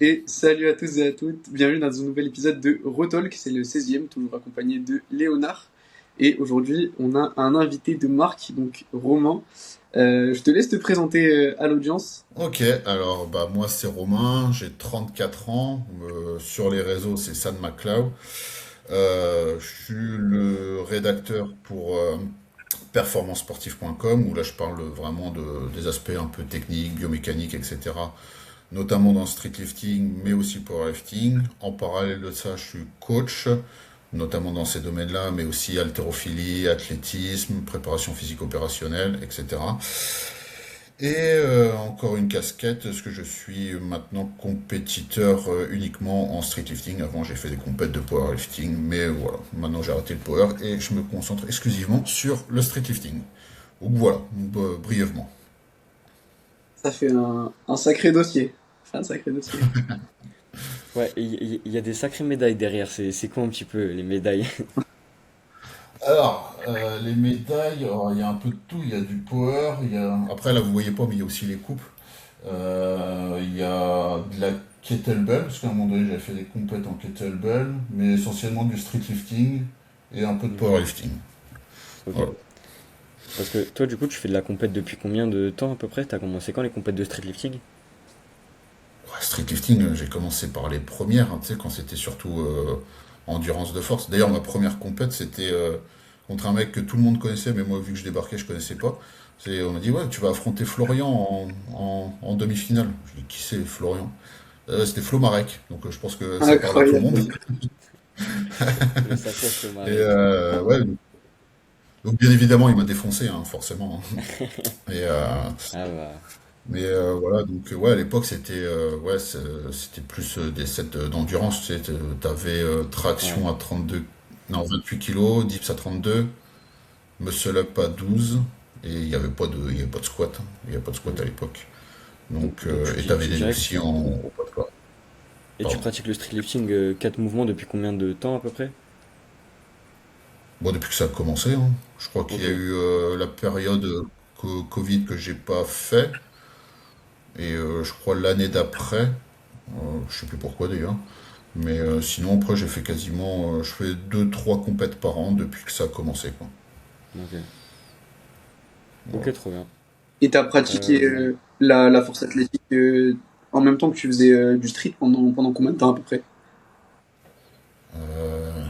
Et salut à tous et à toutes, bienvenue dans un nouvel épisode de Retalk, c'est le 16e, toujours accompagné de Léonard. Et aujourd'hui, on a un invité de marque, donc Romain. Je te laisse te présenter à l'audience. Ok, alors moi c'est Romain, j'ai 34 ans, sur les réseaux c'est San McCloud. Je suis le rédacteur pour performancesportif.com où là je parle vraiment des aspects un peu techniques, biomécaniques, etc. Notamment dans street lifting mais aussi powerlifting. En parallèle de ça je suis coach, notamment dans ces domaines-là, mais aussi haltérophilie, athlétisme, préparation physique opérationnelle, etc. Et encore une casquette, parce que je suis maintenant compétiteur uniquement en streetlifting. Avant, j'ai fait des compètes de powerlifting, mais voilà, maintenant j'ai arrêté le power et je me concentre exclusivement sur le streetlifting. Donc voilà, brièvement. Ça fait un sacré dossier. Enfin, un sacré dossier. Ouais, il y a des sacrées médailles derrière. C'est quoi un petit peu les médailles? Alors, les médailles, alors, il y a un peu de tout. Il y a du power, il y a... Après, là, vous voyez pas, mais il y a aussi les coupes. Il y a de la kettlebell, parce qu'à un moment donné, j'avais fait des compètes en kettlebell, mais essentiellement du street lifting et un peu de Mhm. powerlifting. Ok. Voilà. Parce que toi, du coup, tu fais de la compète depuis combien de temps à peu près? T'as commencé quand les compètes de streetlifting? Ouais, street lifting, j'ai commencé par les premières, hein, tu sais, quand c'était surtout endurance de force. D'ailleurs, ma première compète, c'était contre un mec que tout le monde connaissait, mais moi, vu que je débarquais, je connaissais pas. On m'a dit, ouais, tu vas affronter Florian en demi-finale. Je dis, qui c'est Florian? C'était Flo Marek, donc je pense que ça parle à tout le monde. Incroyable. Le sacré Et Marek. ouais, donc bien évidemment, il m'a défoncé, hein, forcément. Et, Ah bah. voilà, donc ouais, à l'époque, c'était plus des sets d'endurance. Tu sais, t'avais Ouais. traction à 32, non, 28 kilos, dips à 32, muscle up à 12, et il y avait pas de squat, hein. Il n'y avait pas de squat Mhm. à l'époque. Donc, Donc, donc et t'avais tu des dirais que aussi en au poids de corps. et tu Pardon. pratiques le streetlifting 4 mouvements depuis combien de temps à peu près? Bon, depuis que ça a commencé, hein. Je crois qu'il y Ok. a eu la période Covid que j'ai pas fait, et je crois l'année d'après, je sais plus pourquoi d'ailleurs. Mais sinon, après, j'ai fait quasiment. Je fais deux trois compètes par an depuis que ça a commencé, quoi. Ok. Voilà. Ok, trop bien. Et t'as pratiqué Euh, la force athlétique en même temps que tu faisais du street pendant combien de temps à peu près? Euh,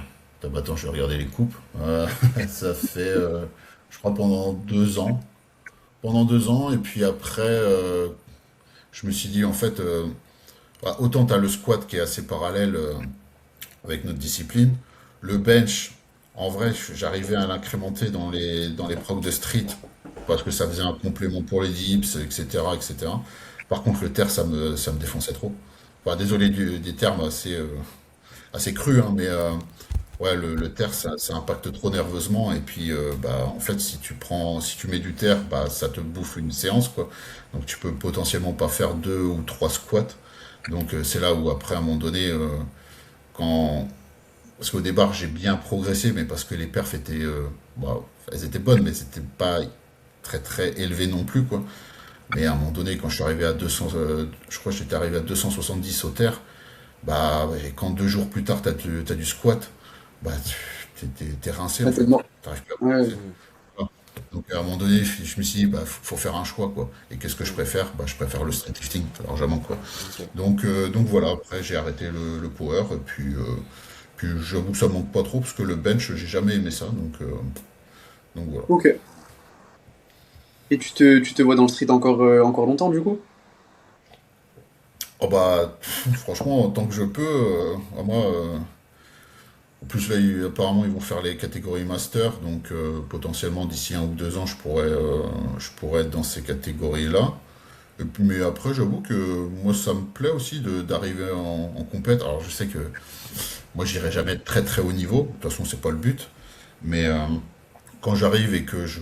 attends, je vais regarder les coupes. Ça fait, je crois, pendant 2 ans. Pendant 2 ans, et puis après, je me suis dit, en fait, autant tu as le squat qui est assez parallèle avec notre discipline. Le bench, en vrai, j'arrivais à l'incrémenter dans les procs de street parce que ça faisait un complément pour les dips, etc., etc. Par contre, le terre, ça me défonçait trop. Enfin, désolé des termes assez crus, hein, mais ouais, le terre, ça impacte trop nerveusement. Et puis, en fait, si tu mets du terre, ça te bouffe une séance, quoi. Donc, tu peux potentiellement pas faire deux ou trois squats. Donc, c'est là où, après, à un moment donné, quand parce qu'au départ, j'ai bien progressé, mais parce que les perfs étaient, elles étaient bonnes, mais c'était pas très très élevé non plus, quoi. Mais à un moment donné, quand je suis arrivé à 200, je crois que j'étais arrivé à 270 au terre, et quand 2 jours plus tard, t'as du squat, t'es rincé en Ah, t'es fait. mort. T'arrives plus à Ouais. progresser. mhm. Voilà. Donc à un moment donné, je me suis dit, faut faire un choix, quoi. Et qu'est-ce que je Mhm. préfère? Je préfère le street lifting, largement, quoi. Ok. Donc voilà, après j'ai arrêté le power, et puis j'avoue que ça manque pas trop parce que le bench, j'ai jamais aimé ça, donc voilà. Ok. Et tu te vois dans le street encore longtemps du coup? Oh franchement, tant que je peux, moi, en plus là, apparemment ils vont faire les catégories master, donc potentiellement d'ici 1 ou 2 ans, je pourrais être dans ces catégories-là. Et puis, mais après, j'avoue que moi, ça me plaît aussi d'arriver en compète. Alors je sais que moi, j'irai jamais très très haut niveau, de toute façon, c'est pas le but, mais quand j'arrive et que je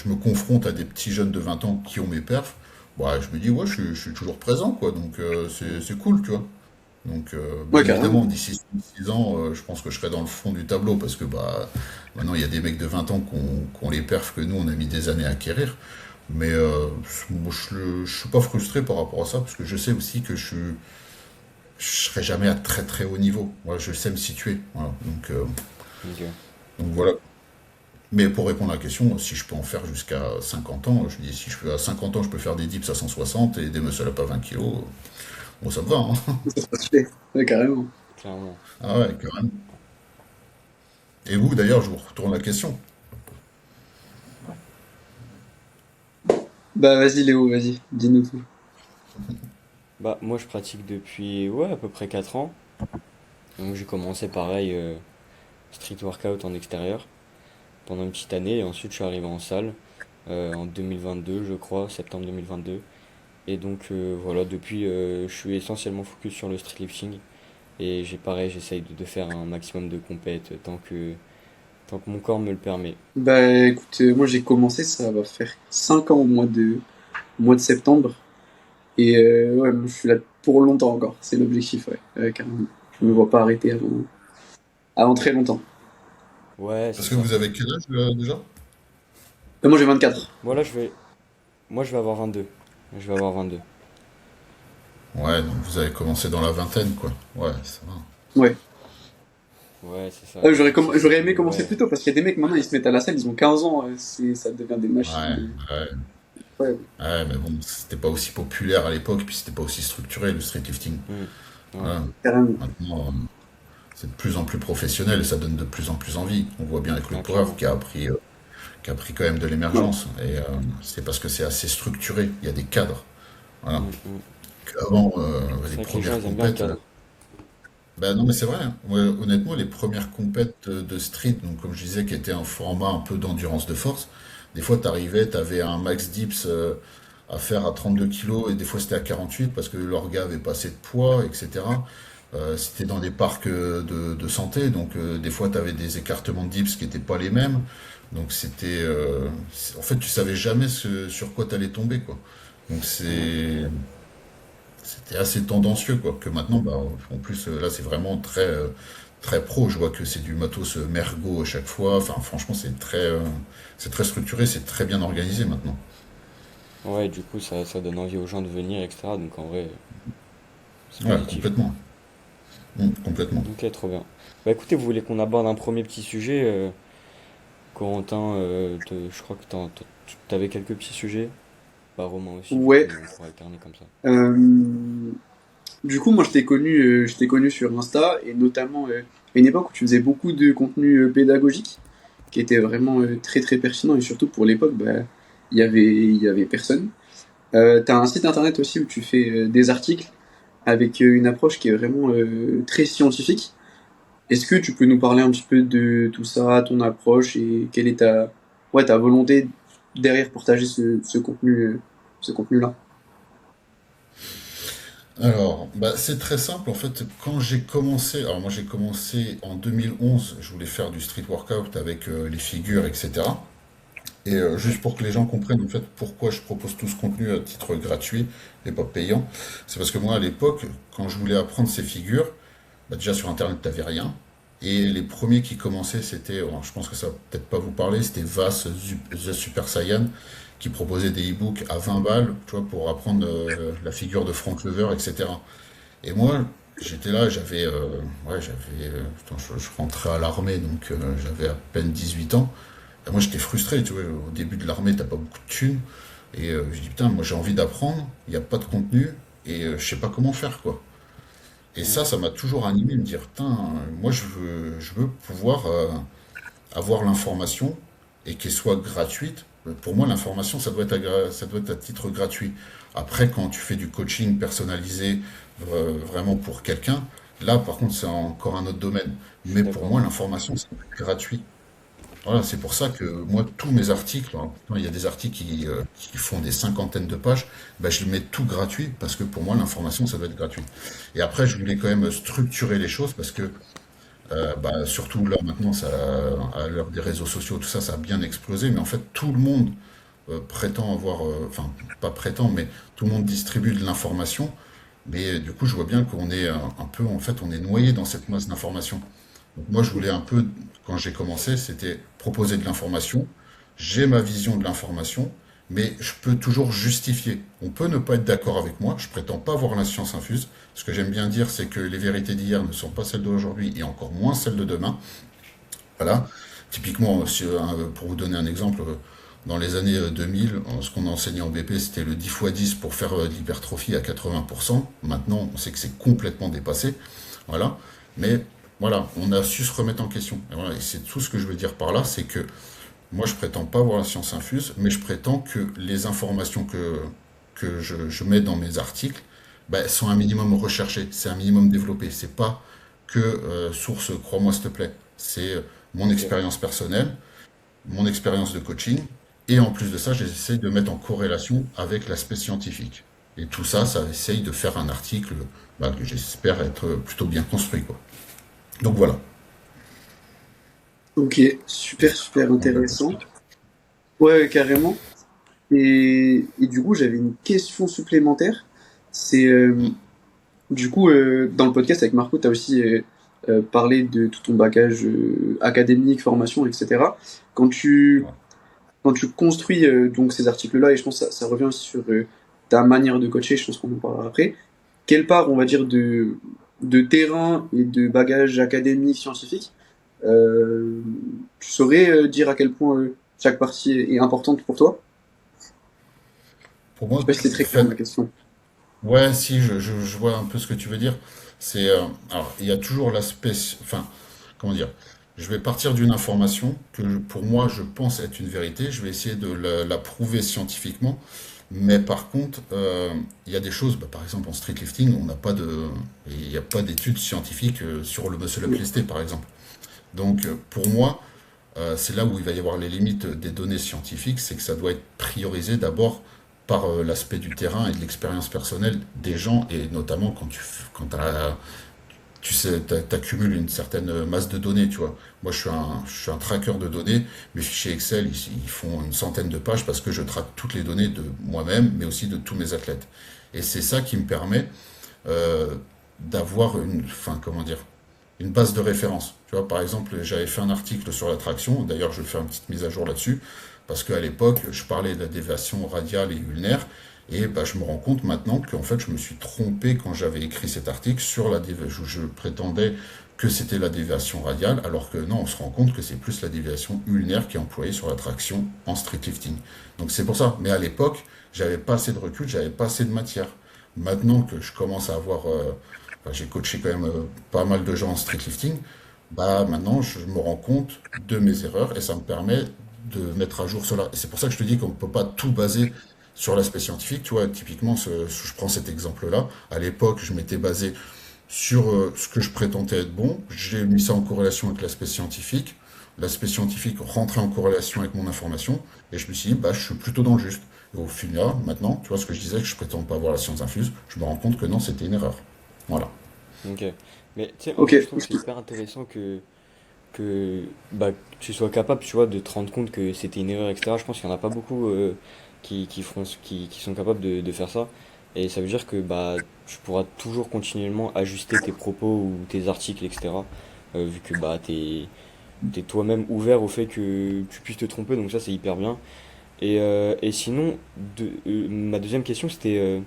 me confronte à des petits jeunes de 20 ans qui ont mes perfs, je me dis, ouais, je suis toujours présent, quoi. Donc, c'est cool, tu vois. Donc, Ouais, bien carrément. évidemment, d'ici 6 ans, je pense que je serai dans le fond du tableau parce que maintenant, il y a des mecs de 20 ans qui ont les perfs que nous, on a mis des années à acquérir. Mais moi, je suis pas frustré par rapport à ça, parce que je sais aussi que je serai jamais à très très haut niveau. Moi, je sais me situer. Voilà. Ok. Donc voilà. Mais pour répondre à la question, si je peux en faire jusqu'à 50 ans, je dis si je peux à 50 ans, je peux faire des dips à 160 et des muscle up à 20 kilos, bon, ça me va, hein. Ça sera stylé. Ouais, carrément. Clairement. Ah ouais, carrément. Et vous, d'ailleurs, je vous retourne la question. Bah vas-y Léo, vas-y, dis-nous tout. Bah, moi, je pratique depuis, ouais, à peu près 4 ans. Donc, j'ai commencé pareil, street workout en extérieur pendant une petite année. Et ensuite, je suis arrivé en salle en 2022, je crois, septembre 2022. Et donc, voilà, depuis, je suis essentiellement focus sur le street lifting. Et j'ai pareil, j'essaye de faire un maximum de compètes tant que mon corps me le permet. Bah écoute, moi j'ai commencé, ça va faire 5 ans au mois de septembre. Et ouais, moi, je suis là pour longtemps encore, c'est l'objectif, ouais, carrément. Je me vois pas arrêter avant très longtemps. Ouais, c'est Parce que ça. vous avez quel âge déjà? Moi j'ai 24. Voilà, moi, je vais avoir 22. Je vais avoir 22. Ouais, donc vous avez commencé dans la vingtaine, quoi. Ouais, ça va. Ouais. Ouais, c'est ça. C'est ça. J'aurais aimé commencer Ouais. plus tôt parce qu'il y a des mecs maintenant ils se mettent à la salle, ils ont 15 ans, ça devient des Ouais, machines. ouais. Ouais, Ouais, mais bon, c'était pas aussi populaire à l'époque, puis c'était pas aussi structuré, le street lifting. Hmm. Ouais. Voilà. carrément. Maintenant, c'est de plus en plus professionnel et ça donne de plus en plus envie. On voit bien avec le Ah, power clairement. qui a pris quand même de Ouais, l'émergence. Et c'est parce que c'est assez structuré, il y a des cadres. Voilà. Hmm, hmm. Avant, les C'est vrai que les gens, premières ils aiment bien le compètes, cadre. ben non mais c'est vrai, hein. Ouais, honnêtement, les premières compètes de street, donc comme je disais, qui était un format un peu d'endurance de force, des fois t'arrivais, t'avais un max dips à faire à 32 kilos et des fois c'était à 48 parce que l'orga avait pas assez de poids, etc. C'était dans des parcs de santé, donc des fois t'avais des écartements de dips qui étaient pas les mêmes, donc en fait tu savais jamais sur quoi t'allais tomber quoi. Donc Hmm. c'était assez tendancieux, quoi. Que maintenant, bah, en plus, là, c'est vraiment très, très pro. Je vois que c'est du matos mergot à chaque fois. Enfin, franchement, c'est très structuré, c'est très bien organisé maintenant. Ouais, du coup, ça donne envie aux gens de venir, etc. Donc, en vrai, c'est Ouais, positif. complètement. Complètement. Ok, trop bien. Bah, écoutez, vous voulez qu'on aborde un premier petit sujet Corentin, je crois que t'avais quelques petits sujets. Bah, Romain aussi, du coup, ouais. on pourra alterner comme ça. Euh, du coup, moi je t'ai connu sur Insta et notamment à une époque où tu faisais beaucoup de contenu pédagogique qui était vraiment très très pertinent et surtout pour l'époque, bah, il y avait personne. T'as un site internet aussi où tu fais des articles avec une approche qui est vraiment très scientifique. Est-ce que tu peux nous parler un petit peu de tout ça, ton approche et quelle est ta volonté derrière partager ce contenu-là? Alors, bah, c'est très simple. En fait, quand j'ai commencé, alors moi j'ai commencé en 2011, je voulais faire du street workout avec les figures, etc. Et juste pour que les gens comprennent en fait pourquoi je propose tout ce contenu à titre gratuit et pas payant, c'est parce que moi à l'époque, quand je voulais apprendre ces figures, bah, déjà sur internet t'avais rien. Et les premiers qui commençaient, c'était, alors, je pense que ça va peut-être pas vous parler, c'était The Super Saiyan qui proposait des e-books à 20 balles, tu vois, pour apprendre la figure de Frank Lever, etc. Et moi, j'étais là, putain, je rentrais à l'armée, donc j'avais à peine 18 ans. Et moi, j'étais frustré, tu vois, au début de l'armée, t'as pas beaucoup de thunes. Et je dis, putain, moi j'ai envie d'apprendre, il n'y a pas de contenu, et je sais pas comment faire, quoi. Et Hmm. ça m'a toujours animé, me dire, putain, moi je veux pouvoir avoir l'information et qu'elle soit gratuite. Pour moi, l'information, ça doit être à titre gratuit. Après, quand tu fais du coaching personnalisé vraiment pour quelqu'un, là, par contre, c'est encore un autre domaine. Je suis Mais pour d'accord. moi, l'information, ça doit être gratuit. Voilà, c'est pour ça que moi, tous mes articles, alors, il y a des articles qui font des cinquantaines de pages, ben, je les mets tout gratuit parce que pour moi, l'information, ça doit être gratuit. Et après, je voulais quand même structurer les choses parce que bah, surtout là maintenant, à l'heure des réseaux sociaux, tout ça, ça a bien explosé. Mais en fait, tout le monde prétend avoir, enfin, pas prétend, mais tout le monde distribue de l'information. Mais du coup, je vois bien qu'on est un peu, en fait, on est noyé dans cette masse d'informations. Donc moi, je voulais un peu, quand j'ai commencé, c'était proposer de l'information. J'ai ma vision de l'information, mais je peux toujours justifier. On peut ne pas être d'accord avec moi, je prétends pas avoir la science infuse. Ce que j'aime bien dire, c'est que les vérités d'hier ne sont pas celles d'aujourd'hui et encore moins celles de demain. Voilà. Typiquement, pour vous donner un exemple, dans les années 2000, ce qu'on enseignait en BP, c'était le 10 x 10 pour faire de l'hypertrophie à 80%. Maintenant, on sait que c'est complètement dépassé. Voilà. Mais voilà, on a su se remettre en question. Et voilà, et c'est tout ce que je veux dire par là, c'est que moi, je prétends pas avoir la science infuse, mais je prétends que les informations que je mets dans mes articles ben, sont un minimum recherchées, c'est un minimum développé. C'est pas que source, crois-moi s'il te plaît. C'est mon Ok. expérience personnelle, mon expérience de coaching, et en plus de ça, j'essaye de mettre en corrélation avec l'aspect scientifique. Et tout ça, ça essaye de faire un article bah, que j'espère être plutôt bien construit, quoi. Donc voilà. Ok, super, super On va intéressant. poursuivre. Ouais, carrément. Et du coup, j'avais une question supplémentaire. C'est Hmm. du coup, dans le podcast avec Marco, tu as aussi parlé de tout ton bagage académique, formation, etc. Quand tu, Ouais. quand tu construis donc ces articles-là, et je pense que ça revient aussi sur ta manière de coacher, je pense qu'on en parlera après, quelle part, on va dire, de terrain et de bagage académique, scientifique, euh, tu saurais dire à quel point chaque partie est importante pour toi? Pour Je sais moi, pas si c'est très clair ma faites. question. Ouais, si, je vois un peu ce que tu veux dire. C'est, alors, il y a toujours l'aspect, enfin, comment dire, je vais partir d'une information que pour moi je pense être une vérité, je vais essayer de la prouver scientifiquement, mais par contre, il y a des choses, bah, par exemple en street lifting, on n'a pas de, il n'y a pas d'études scientifiques sur le muscle up lesté, par exemple. Donc, pour moi, c'est là où il va y avoir les limites des données scientifiques, c'est que ça doit être priorisé d'abord par l'aspect du terrain et de l'expérience personnelle des gens, et notamment quand tu sais, t'accumules une certaine masse de données, tu vois. Moi, je suis un tracker de données. Mes fichiers Excel, ils font une centaine de pages parce que je traque toutes les données de moi-même, mais aussi de tous mes athlètes. Et c'est ça qui me permet euh, d'avoir enfin, comment dire, une base de référence. Tu vois, par exemple, j'avais fait un article sur la traction. D'ailleurs, je vais faire une petite mise à jour là-dessus parce qu'à l'époque, je parlais de la déviation radiale et ulnaire. Et bah, je me rends compte maintenant qu'en fait, je me suis trompé quand j'avais écrit cet article sur la déviation. Je prétendais que c'était la déviation radiale, alors que non, on se rend compte que c'est plus la déviation ulnaire qui est employée sur la traction en street lifting. Donc c'est pour ça. Mais à l'époque, j'avais pas assez de recul, j'avais pas assez de matière. Maintenant que je commence à avoir, enfin, j'ai coaché quand même pas mal de gens en street lifting, bah maintenant je me rends compte de mes erreurs et ça me permet de mettre à jour cela. Et c'est pour ça que je te dis qu'on ne peut pas tout baser sur l'aspect scientifique. Tu vois, typiquement, je prends cet exemple-là. À l'époque, je m'étais basé sur ce que je prétendais être bon. J'ai mis ça en corrélation avec l'aspect scientifique. L'aspect scientifique rentrait en corrélation avec mon information. Et je me suis dit, bah, je suis plutôt dans le juste. Et au final, maintenant, tu vois ce que je disais, que je prétends pas avoir la science infuse, je me rends compte que non, c'était une erreur. Voilà. Ok. Mais tu sais, en Ok, vrai, je trouve que c'est ok. hyper intéressant que bah, tu sois capable, tu vois, de te rendre compte que c'était une erreur, etc. Je pense qu'il n'y en a pas beaucoup qui sont capables de faire ça. Et ça veut dire que bah, tu pourras toujours continuellement ajuster tes propos ou tes articles, etc. Vu que bah, t'es toi-même ouvert au fait que tu puisses te tromper, donc ça c'est hyper bien. Et sinon, ma deuxième question c'était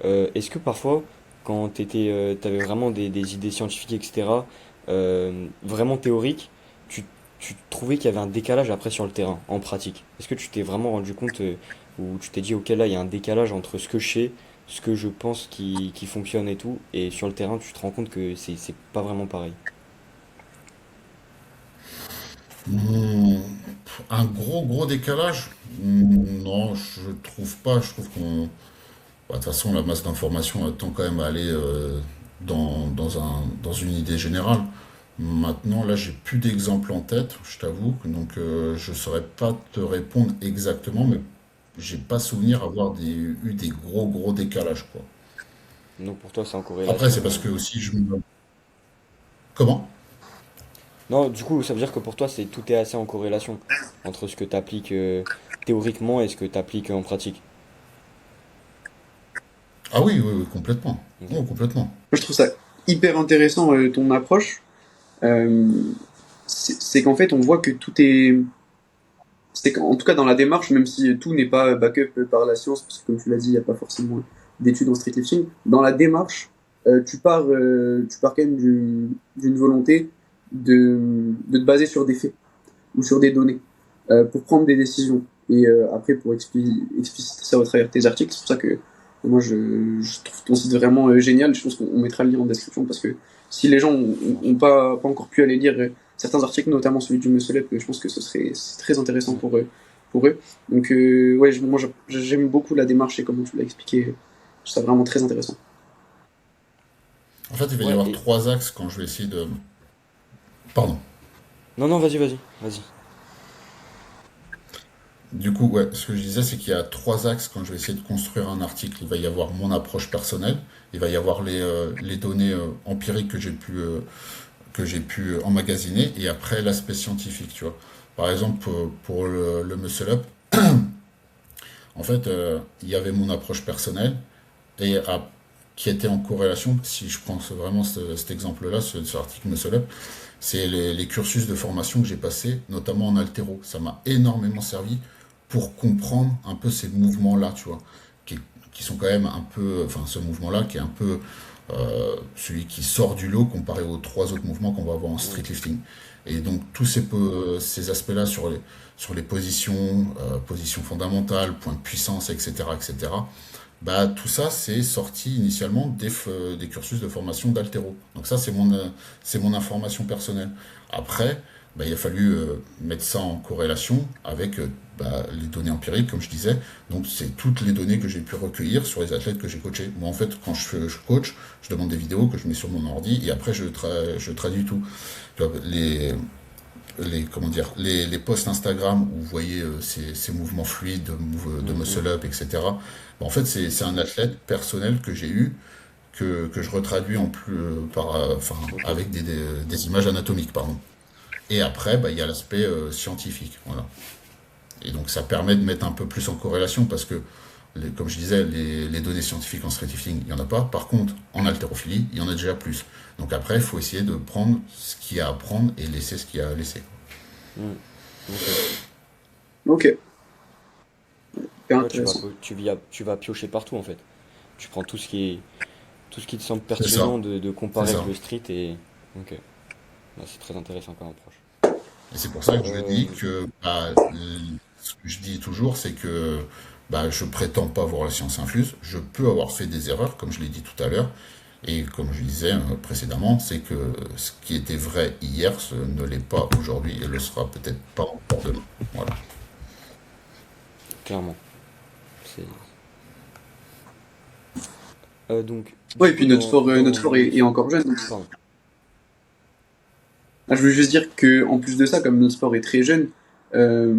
est-ce que parfois, quand t'avais vraiment des idées scientifiques, etc., vraiment théoriques, tu, tu trouvais qu'il y avait un décalage après sur le terrain, en pratique? Est-ce que tu t'es vraiment rendu compte ou tu t'es dit, ok, là, il y a un décalage entre ce que je sais, ce que je pense qui fonctionne et tout, et sur le terrain, tu te rends compte que c'est pas vraiment pareil? Hmm, un gros décalage? Non, je trouve pas. Je trouve qu'on. Bah, de toute façon, la masse d'informations elle tend quand même à aller dans une idée générale. Maintenant, là, j'ai plus d'exemples en tête, je t'avoue, donc je saurais pas te répondre exactement, mais j'ai pas souvenir avoir eu des gros décalages, quoi. Donc pour toi, c'est en Après, c'est corrélation. parce que aussi je me. Comment? Non, du coup, ça veut dire que pour toi, tout est assez en corrélation entre ce que tu appliques théoriquement et ce que tu appliques en pratique. Ah oui, oui, oui, complètement. Ok. Oh, complètement. Moi, je trouve ça hyper intéressant ton approche. Euh, c'est qu'en fait, on voit que tout est. c'est qu'en tout cas dans la démarche, même si tout n'est pas backup par la science, parce que comme tu l'as dit, il n'y a pas forcément d'études en street lifting, dans la démarche, tu pars quand même d'une volonté de te baser sur des faits ou sur des données pour prendre des décisions. Et après, pour expliciter ça au travers de tes articles, c'est pour ça que moi je trouve ton site vraiment génial. Je pense qu'on mettra le lien en description parce que si les gens ont pas encore pu aller lire certains articles, notamment celui du Muscle Up, je pense que c'est très intéressant pour eux. Pour eux. Donc ouais, moi j'aime beaucoup la démarche et comment tu l'as expliqué. Je trouve ça vraiment très intéressant. En fait, il va y Ouais, avoir et... trois axes quand je vais essayer de... Pardon. Non, non, vas-y. Du coup, ouais, ce que je disais, c'est qu'il y a trois axes quand je vais essayer de construire un article. Il va y avoir mon approche personnelle, il va y avoir les données empiriques que j'ai pu emmagasiner, et après l'aspect scientifique, tu vois. Par exemple, pour le muscle up, en fait, il y avait mon approche personnelle, et qui était en corrélation, si je prends vraiment cet exemple-là, ce article muscle up, c'est les cursus de formation que j'ai passés, notamment en haltéro. Ça m'a énormément servi pour comprendre un peu ces mouvements-là, tu vois, qui, qui sont quand même un peu, enfin ce mouvement-là qui est un peu celui qui sort du lot comparé aux trois autres mouvements qu'on va avoir en Ouais, street lifting. Et donc tous ces aspects-là sur les positions, positions fondamentales, points de puissance, etc., etc., bah, tout ça, c'est sorti initialement des cursus de formation d'altéro. Donc ça, c'est mon information personnelle. Après, bah, il a fallu mettre ça en corrélation avec bah, les données empiriques, comme je disais. Donc c'est toutes les données que j'ai pu recueillir sur les athlètes que j'ai coachés. Moi, en fait, quand je coach, je demande des vidéos que je mets sur mon ordi et après, je traduis tout. Tu vois, comment dire, les posts Instagram où vous voyez ces mouvements fluides de mm, muscle up, etc. Bon, en fait, c'est un athlète personnel que j'ai eu, que je retraduis en plus, enfin, ok. avec des images anatomiques, pardon. Et après, bah, il y a l'aspect scientifique. Voilà. Et donc, ça permet de mettre un peu plus en corrélation parce que, comme je disais, les données scientifiques en streetlifting, il n'y en a pas. Par contre, en haltérophilie, il y en a déjà plus. Donc après, il faut essayer de prendre ce qu'il y a à prendre et laisser ce qu'il y a à laisser. Mm, ok. Ok, hyper Ouais, intéressant. tu vas piocher partout en fait. Tu prends tout ce qui te semble C'est ça, pertinent de c'est comparer avec ça. le street et. Ok. Bah, c'est très intéressant comme approche. Et c'est pour ça que je dis Euh, que bah, ce que je dis toujours, c'est que bah, je prétends pas avoir la science infuse. Je peux avoir fait des erreurs, comme je l'ai dit tout à l'heure. Et comme je disais précédemment, c'est que ce qui était vrai hier ce ne l'est pas aujourd'hui et le sera peut-être pas encore demain. Voilà. clairement. C'est. Donc, Ouais, du et puis coup, notre sport est encore jeune. Donc pardon. ah, je voulais juste dire que en plus de ça, comme notre sport est très jeune, euh,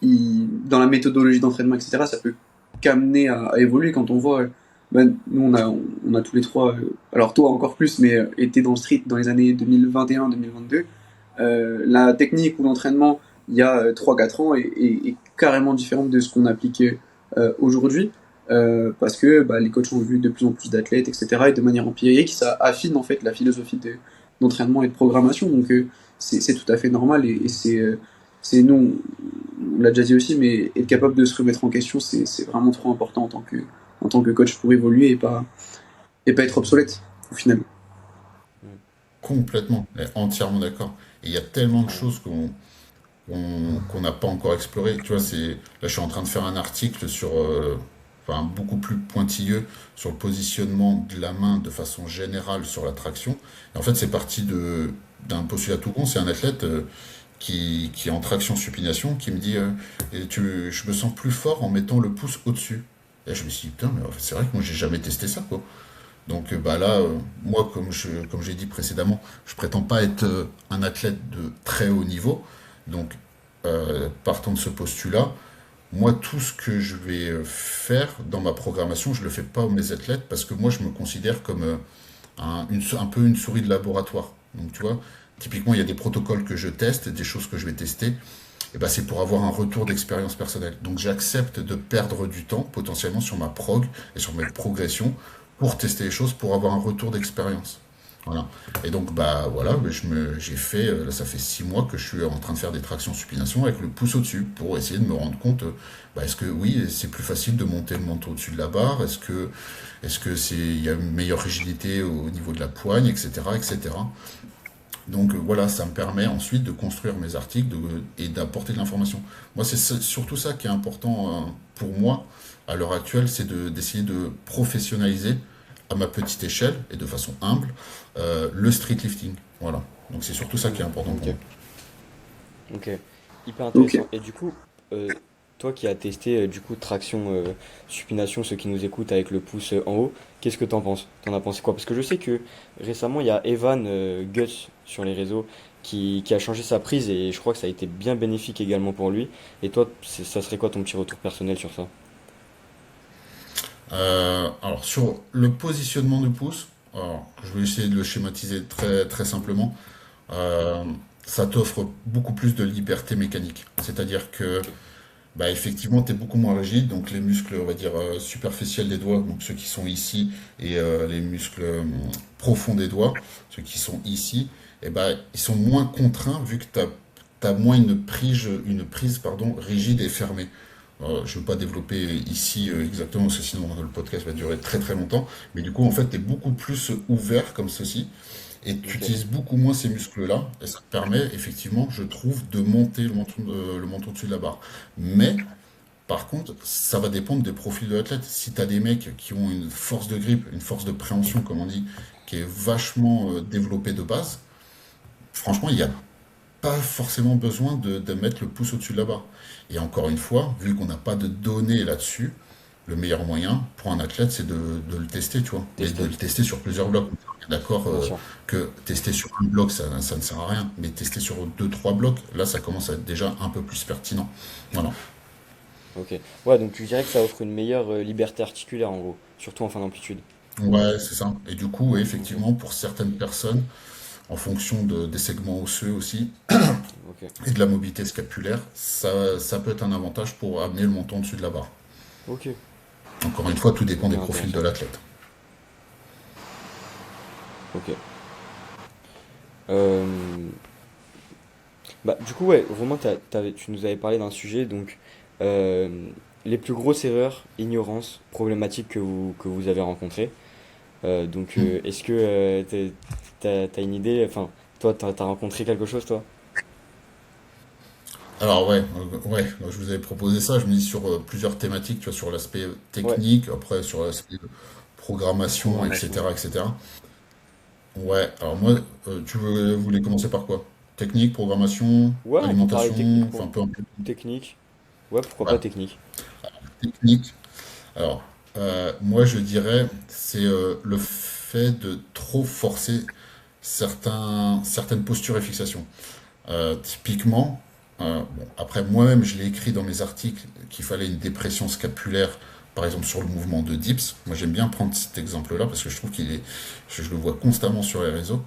dans la méthodologie d'entraînement, etc., ça peut qu'amener à évoluer quand on voit. Ben, nous, on a tous les trois, alors toi encore plus, mais été dans le street dans les années 2021-2022. La technique ou l'entraînement, il y a 3-4 ans, est carrément différente de ce qu'on applique aujourd'hui. Parce que bah, les coachs ont vu de plus en plus d'athlètes, etc. Et de manière empirique, ça affine en fait la philosophie d'entraînement et de programmation. Donc c'est tout à fait normal et c'est nous, on l'a déjà dit aussi, mais être capable de se remettre en question, c'est vraiment trop important en tant que coach pour évoluer et pas être obsolète au final. Mm, Complètement, entièrement d'accord. Et il y a tellement de clairement. choses qu'on n'a pas encore explorées. Tu vois, là, je suis en train de faire un article sur, enfin, beaucoup plus pointilleux sur le positionnement de la main de façon générale sur la traction. Et en fait, c'est parti d'un postulat tout con. C'est un athlète qui est en traction supination qui me dit je me sens plus fort en mettant le pouce au-dessus. Et je me suis dit, putain, mais en fait, c'est vrai que moi, j'ai jamais testé ça, quoi. Donc bah là, moi, comme j'ai dit précédemment, je prétends pas être un athlète de très haut niveau. Donc, partant de ce postulat, moi, tout ce que je vais faire dans ma programmation, je le fais pas aux mes athlètes parce que moi, je me considère comme un peu une souris de laboratoire. Donc, tu vois, typiquement, il y a des protocoles que je teste, des choses que je vais tester. Et ben, c'est pour avoir un retour d'expérience personnelle. Donc, j'accepte de perdre du temps potentiellement sur ma prog et sur mes progressions pour tester les choses, pour avoir un retour d'expérience. Voilà. Et donc, bah voilà, bah, j'ai fait, là, ça fait 6 mois que je suis en train de faire des tractions supination avec le pouce au-dessus pour essayer de me rendre compte, bah, est-ce que oui, c'est plus facile de monter le manteau au-dessus de la barre, est-ce que il y a une meilleure rigidité au niveau de la poigne, etc., etc. Donc voilà, ça me permet ensuite de construire mes articles et d'apporter de l'information. Moi, c'est surtout ça qui est important pour moi à l'heure actuelle, c'est d'essayer de professionnaliser à ma petite échelle et de façon humble le street lifting. Voilà. Donc c'est surtout ça qui est important pour Ok, moi. ok. Hyper Ok. intéressant. Et du coup, euh, toi qui as testé du coup traction, supination, ceux qui nous écoutent avec le pouce en haut, qu'est-ce que t'en penses? T'en as pensé quoi? Parce que je sais que récemment il y a Evan Guts sur les réseaux qui a changé sa prise et je crois que ça a été bien bénéfique également pour lui. Et toi, ça serait quoi ton petit retour personnel sur ça? Alors sur le positionnement du pouce, alors, je vais essayer de le schématiser très très simplement. Euh, Ça t'offre beaucoup plus de liberté mécanique. C'est-à-dire que Ok. bah effectivement, tu es beaucoup moins rigide, donc les muscles, on va dire, superficiels des doigts, donc ceux qui sont ici, et les muscles profonds des doigts, ceux qui sont ici, et ben ils sont moins contraints vu que tu as, moins une prise pardon, rigide et fermée. Je ne veux pas développer ici exactement, parce que sinon le podcast va durer très très longtemps, mais du coup, en fait, tu es beaucoup plus ouvert comme ceci, et tu Ok. utilises beaucoup moins ces muscles-là, et ça te permet effectivement, je trouve, de monter le menton dessus de la barre. Mais par contre, ça va dépendre des profils de l'athlète. Si tu as des mecs qui ont une force de grippe, une force de préhension, comme on dit, qui est vachement développée de base, franchement, il n'y a pas forcément besoin de mettre le pouce au-dessus de la barre. Et encore une fois, vu qu'on n'a pas de données là-dessus, le meilleur moyen pour un athlète, c'est de le tester, tu vois. Mais de Tester, le tester sur plusieurs blocs. On est d'accord bien sûr. que tester sur un bloc, ça ne sert à rien. Mais tester sur deux, trois blocs, là, ça commence à être déjà un peu plus pertinent. Voilà. Ok. Ouais, donc tu dirais que ça offre une meilleure liberté articulaire en gros, surtout en fin d'amplitude. Ouais, c'est ça. Et du coup, ouais, Ok. effectivement, pour certaines personnes, en fonction des segments osseux aussi, Ok. et de la mobilité scapulaire, ça peut être un avantage pour amener le menton au-dessus de la barre. Ok. Encore une fois, tout dépend des Hyper profils de intéressant. l'athlète. Ok. Euh, Bah, du coup, ouais, Romain, tu nous avais parlé d'un sujet, donc euh, les plus grosses erreurs, ignorance, problématiques que vous avez rencontrées. Est-ce que t'as une idée, enfin, toi, t'as rencontré quelque chose, toi? Alors ouais, je vous avais proposé ça, je me dis sur plusieurs thématiques, tu vois, sur l'aspect Ouais, technique, après sur l'aspect programmation, programmation. etc., etc. Ouais, alors moi, voulais commencer par quoi? Technique, programmation, Ouais, on peut parler alimentation, enfin peu importe. technique. Ouais, pourquoi Ouais, pas technique? technique. Alors, moi je dirais, c'est le fait de trop forcer certaines postures et fixations. Typiquement, bon, après moi-même je l'ai écrit dans mes articles qu'il fallait une dépression scapulaire, par exemple sur le mouvement de dips. Moi j'aime bien prendre cet exemple-là parce que je trouve je le vois constamment sur les réseaux.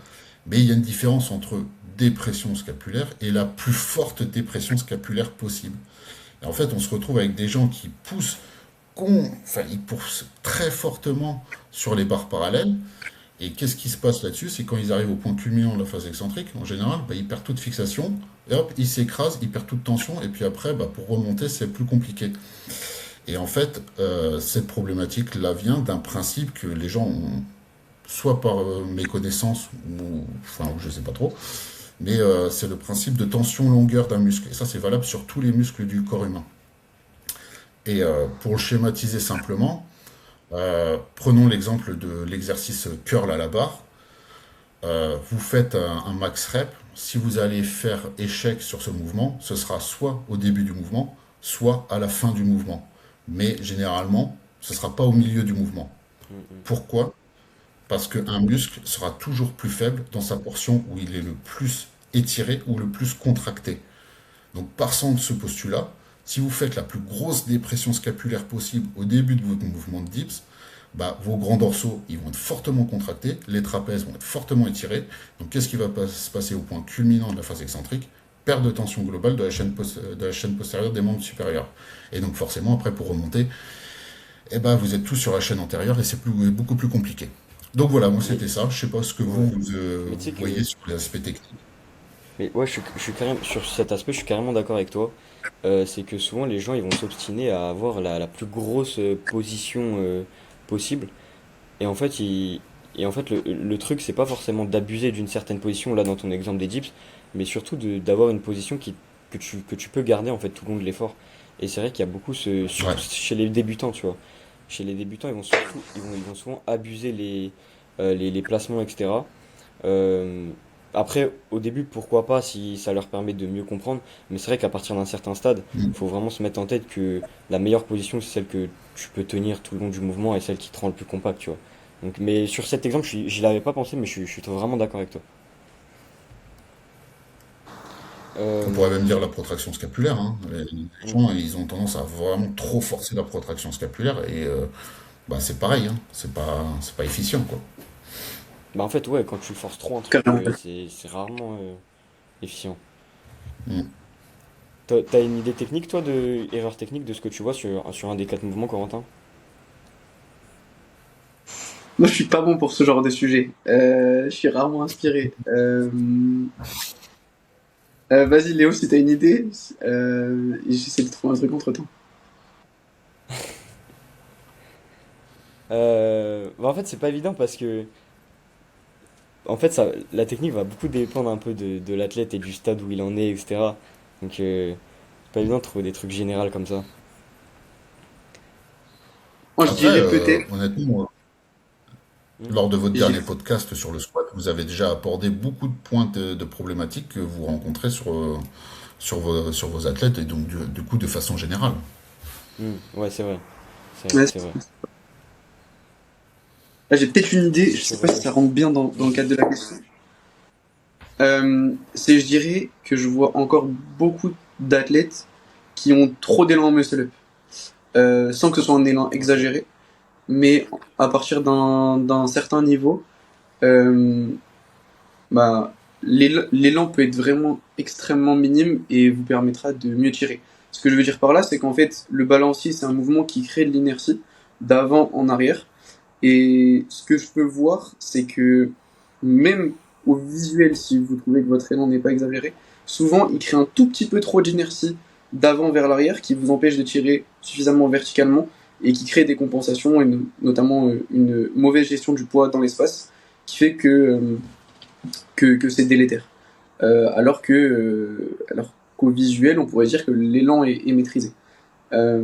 Mais il y a une différence entre dépression scapulaire et la plus forte dépression scapulaire possible. Et en fait, on se retrouve avec des gens qui enfin, ils poussent très fortement sur les barres parallèles. Et qu'est-ce qui se passe là-dessus? C'est quand ils arrivent au point culminant de la phase excentrique, en général, bah, ils perdent toute fixation, et hop, ils s'écrasent, ils perdent toute tension, et puis après, bah, pour remonter, c'est plus compliqué. Et en fait, cette problématique-là vient d'un principe que les gens ont, soit par méconnaissance, ou, enfin, je sais pas trop, mais c'est le principe de tension-longueur d'un muscle. Et ça, c'est valable sur tous les muscles du corps humain. Et pour le schématiser simplement, prenons l'exemple de l'exercice curl à la barre. Vous faites un max rep. Si vous allez faire échec sur ce mouvement, ce sera soit au début du mouvement, soit à la fin du mouvement. Mais généralement, ce ne sera pas au milieu du mouvement. Mm, mm. Pourquoi? Parce qu'un muscle sera toujours plus faible dans sa portion où il est le plus étiré ou le plus contracté. Donc, partant de ce postulat, si vous faites la plus grosse dépression scapulaire possible au début de votre mouvement de dips, bah, vos grands dorsaux ils vont être fortement contractés, les trapèzes vont être fortement étirés. Donc, qu'est-ce qui va se passer au point culminant de la phase excentrique? Perte de tension globale de la chaîne postérieure des membres supérieurs. Et donc, forcément, après, pour remonter, eh ben, vous êtes tous sur la chaîne antérieure et c'est beaucoup plus compliqué. Donc voilà, moi Mais c'était ça. Je sais pas ce que ouais. Mais tu vous sais voyez que sur les aspects techniques. Mais ouais, je suis carrément, sur cet aspect, je suis carrément d'accord avec toi. C'est que souvent les gens ils vont s'obstiner à avoir la plus grosse position possible. Et en fait, le truc, c'est pas forcément d'abuser d'une certaine position, là dans ton exemple des dips, mais surtout d'avoir une position que tu peux garder en fait tout le long de l'effort. Et c'est vrai qu'il y a beaucoup Ouais. surtout chez les débutants, tu vois. Chez les débutants, ils vont souvent abuser les placements, etc. Euh, Après, au début, pourquoi pas si ça leur permet de mieux comprendre, mais c'est vrai qu'à partir d'un certain stade, Mm. il faut vraiment se mettre en tête que la meilleure position, c'est celle que tu peux tenir tout le long du mouvement et celle qui te rend le plus compact, tu vois. Donc, mais sur cet exemple, j'y l'avais pas pensé, mais je suis vraiment d'accord avec toi. On pourrait même Euh, dire la protraction scapulaire, hein. Les mm, gens, ils ont tendance à vraiment trop forcer la protraction scapulaire et bah, c'est pareil, hein. C'est pas efficient, quoi. Bah en fait, ouais, quand tu forces trop un truc, Carrément. c'est rarement efficient. Mm. T'as une idée technique, toi, de erreur technique de ce que tu vois sur un des quatre mouvements, Corentin? Moi, je suis pas bon pour ce genre de sujet. Je suis rarement inspiré. Vas-y, Léo, si t'as une idée, et j'essaie de trouver un truc entre temps. Bah en fait, c'est pas évident parce que en fait, la technique va beaucoup dépendre un peu de l'athlète et du stade où il en est, etc. Donc, c'est pas évident de trouver des trucs généraux comme ça. Moi, je Après, dirais peut-être. honnêtement, Hmm. lors de votre je dirais- dernier podcast sur le squat, vous avez déjà abordé beaucoup de points de problématiques que vous rencontrez sur vos athlètes et donc du coup de façon générale. Ouais, c'est vrai. Ouais, C'est vrai. là, j'ai peut-être une idée. Je sais Sur, pas si ça rentre bien dans le cadre de la question. Je dirais que je vois encore beaucoup d'athlètes qui ont trop d'élan en muscle-up. Sans que ce soit un élan ok. exagéré, mais à partir d'un certain niveau, euh, bah, l'élan peut être vraiment extrêmement minime et vous permettra de mieux tirer. Ce que je veux dire par là, c'est qu'en fait, le balancier, c'est un mouvement qui crée de l'inertie d'avant en arrière. Et ce que je peux voir, c'est que même au visuel, si vous trouvez que votre élan n'est pas exagéré, souvent il crée un tout petit peu trop d'inertie d'avant vers l'arrière qui vous empêche de tirer suffisamment verticalement et qui crée des compensations et notamment une mauvaise gestion du poids dans l'espace qui fait que c'est délétère. Alors qu'au visuel, on pourrait dire que l'élan est maîtrisé. Euh,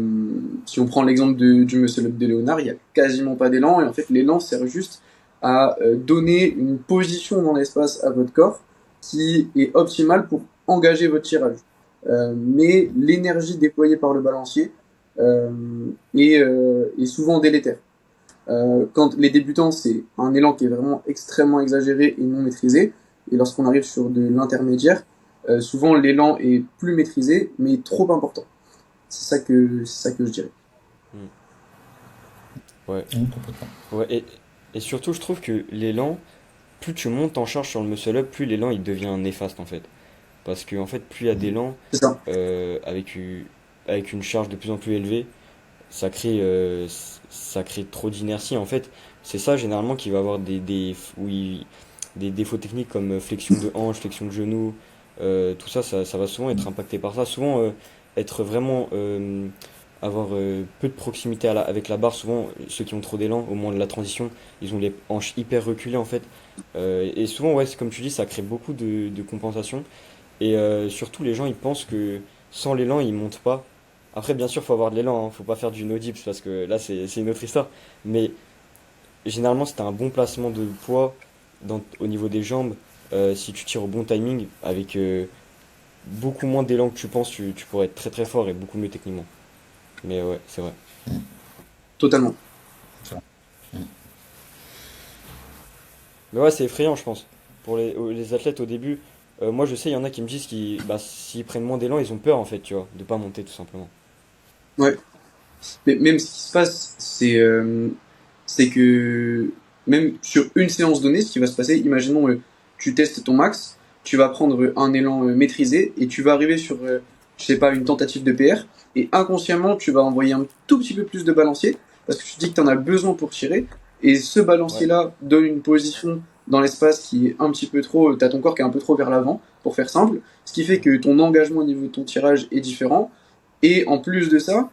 Si on prend l'exemple du muscle up de Léonard, il n'y a quasiment pas d'élan, et en fait l'élan sert juste à donner une position dans l'espace à votre corps qui est optimale pour engager votre tirage. Mais l'énergie déployée par le balancier euh, est souvent délétère. Quand les débutants, c'est un élan qui est vraiment extrêmement exagéré et non maîtrisé, et lorsqu'on arrive sur de l'intermédiaire, souvent l'élan est plus maîtrisé, mais trop important. C'est ça que je dirais. Hmm. Ouais. Complètement. Ouais. Et surtout, je trouve que l'élan, plus tu montes en charge sur le muscle up, plus l'élan il devient néfaste en fait. Parce que en fait, plus il y a d'élan, C'est ça. euh, avec, u- avec une charge de plus en plus élevée, ça crée trop d'inertie. En fait, c'est ça généralement qui va avoir des défauts techniques comme flexion de hanche, flexion de genou. Tout ça, ça va souvent être impacté par ça. Souvent, être vraiment avoir peu de proximité avec la barre. Souvent, ceux qui ont trop d'élan au moment de la transition, ils ont les hanches hyper reculées en fait. Et souvent, ouais, c'est comme tu dis, ça crée beaucoup de compensation. Et surtout, les gens, ils pensent que sans l'élan, ils montent pas. Après, bien sûr, faut avoir de l'élan, hein. Faut pas faire du no dips parce que là, c'est une autre histoire. Mais généralement, si t'as un bon placement de poids au niveau des jambes, si tu tires au bon timing, avec beaucoup moins d'élan que tu penses, tu pourrais être très très fort et beaucoup mieux techniquement. Mais ouais, c'est vrai. Totalement. Ça. Mm. Mais ouais, c'est effrayant, je pense. Pour les athlètes au début, moi je sais, il y en a qui me disent qu'ils, bah, s'ils prennent moins d'élan, ils ont peur en fait, tu vois, de pas monter tout simplement. Ouais. Mais même ce qui se passe, c'est que même sur une séance donnée, ce qui va se passer, imaginons, tu testes ton max, tu vas prendre un élan maîtrisé et tu vas arriver sur, je sais pas, une tentative de PR et inconsciemment, tu vas envoyer un tout petit peu plus de balancier parce que tu dis que tu en as besoin pour tirer. Et ce Ouais, balancier-là donne une position dans l'espace qui est un petit peu trop, t'as ton corps qui est un peu trop vers l'avant, pour faire simple, ce qui fait mm, que ton engagement au niveau de ton tirage est différent. Et en plus de ça,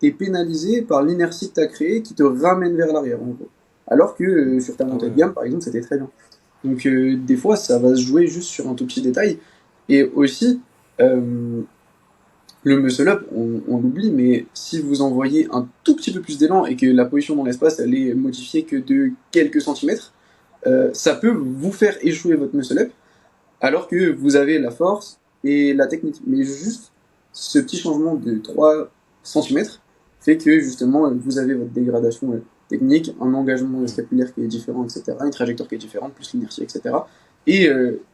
t'es pénalisé par l'inertie que t'as créée qui te ramène vers l'arrière, en gros. Alors que sur ta ah montée ouais, de ouais. gamme, par exemple, c'était très bien. Donc des fois, ça va se jouer juste sur un tout petit détail. Et aussi, euh, le muscle up, on l'oublie, mais si vous envoyez un tout petit peu plus d'élan et que la position dans l'espace, elle est modifiée que de quelques centimètres, ça peut vous faire échouer votre muscle up, alors que vous avez la force et la technique. Mais juste ce petit changement de 3 centimètres fait que justement vous avez votre dégradation technique, un engagement Mm. scapulaire qui est différent, etc., une trajectoire qui est différente, plus l'inertie, etc. Et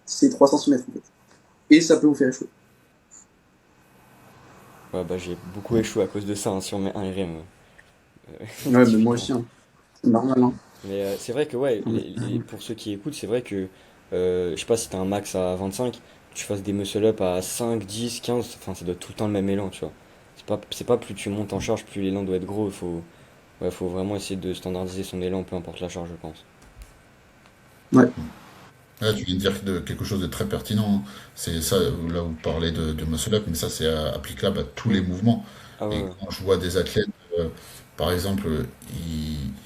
c'est 3 centimètres en fait. Et ça peut vous faire échouer. Ouais, bah j'ai beaucoup échoué à cause de ça, hein, si on met un RM, Ouais, mais moi typiquement. aussi, hein. C'est normal. Hein. Mais c'est vrai que, ouais, Ouais. pour ceux qui écoutent, c'est vrai que, je sais pas si t'as un max à 25, tu fasses des muscle-up à 5, 10, 15, enfin, ça doit être tout le temps le même élan, tu vois. C'est pas plus tu montes en charge, plus l'élan doit être gros, ouais, faut vraiment essayer de standardiser son élan, peu importe la charge, je pense. Ouais. Là, tu viens de dire quelque chose de très pertinent, hein. C'est ça, là où vous parlez de muscle up, mais ça, c'est applicable à tous les Mm. mouvements. Ah ouais, Et ouais. quand je vois des athlètes, par exemple,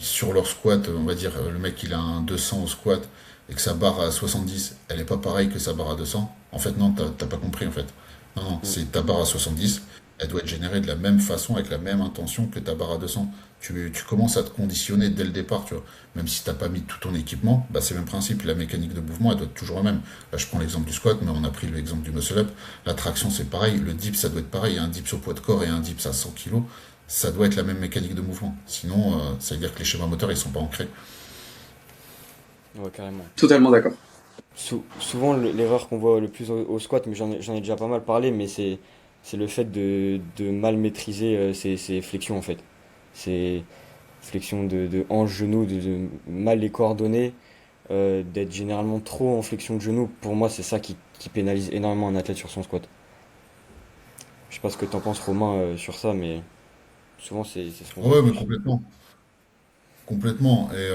sur leur squat, on va dire, le mec, il a un 200 au squat et que sa barre à 70, elle est pas pareille que sa barre à 200. En fait, non, t'as pas compris, en fait. Non, non, Mm. c'est ta barre à 70, elle doit être générée de la même façon, avec la même intention que ta barre à 200. Tu commences à te conditionner dès le départ, tu vois. Même si t'as pas mis tout ton équipement, bah c'est le même principe. La mécanique de mouvement, elle doit être toujours la même. Là, je prends l'exemple du squat, mais on a pris l'exemple du muscle up. La traction, c'est pareil. Le dips, ça doit être pareil. Un dips au poids de corps et un dips à 100 kilos, ça doit être la même mécanique de mouvement. Sinon, ça veut dire que les schémas moteurs, ils sont pas ancrés. Ouais, carrément. Totalement d'accord. Souvent, l'erreur qu'on voit le plus au squat, mais j'en ai déjà pas mal parlé, mais c'est le fait de mal maîtriser ses flexions, en fait. Ces flexions de hanche, genou, de mal les coordonner, d'être généralement trop en flexion de genou. Pour moi, c'est ça qui pénalise énormément un athlète sur son squat. Je sais pas ce que t'en penses, Romain, sur ça, mais souvent, c'est ce qu'on Ouais, mais reproche. complètement. Complètement. Et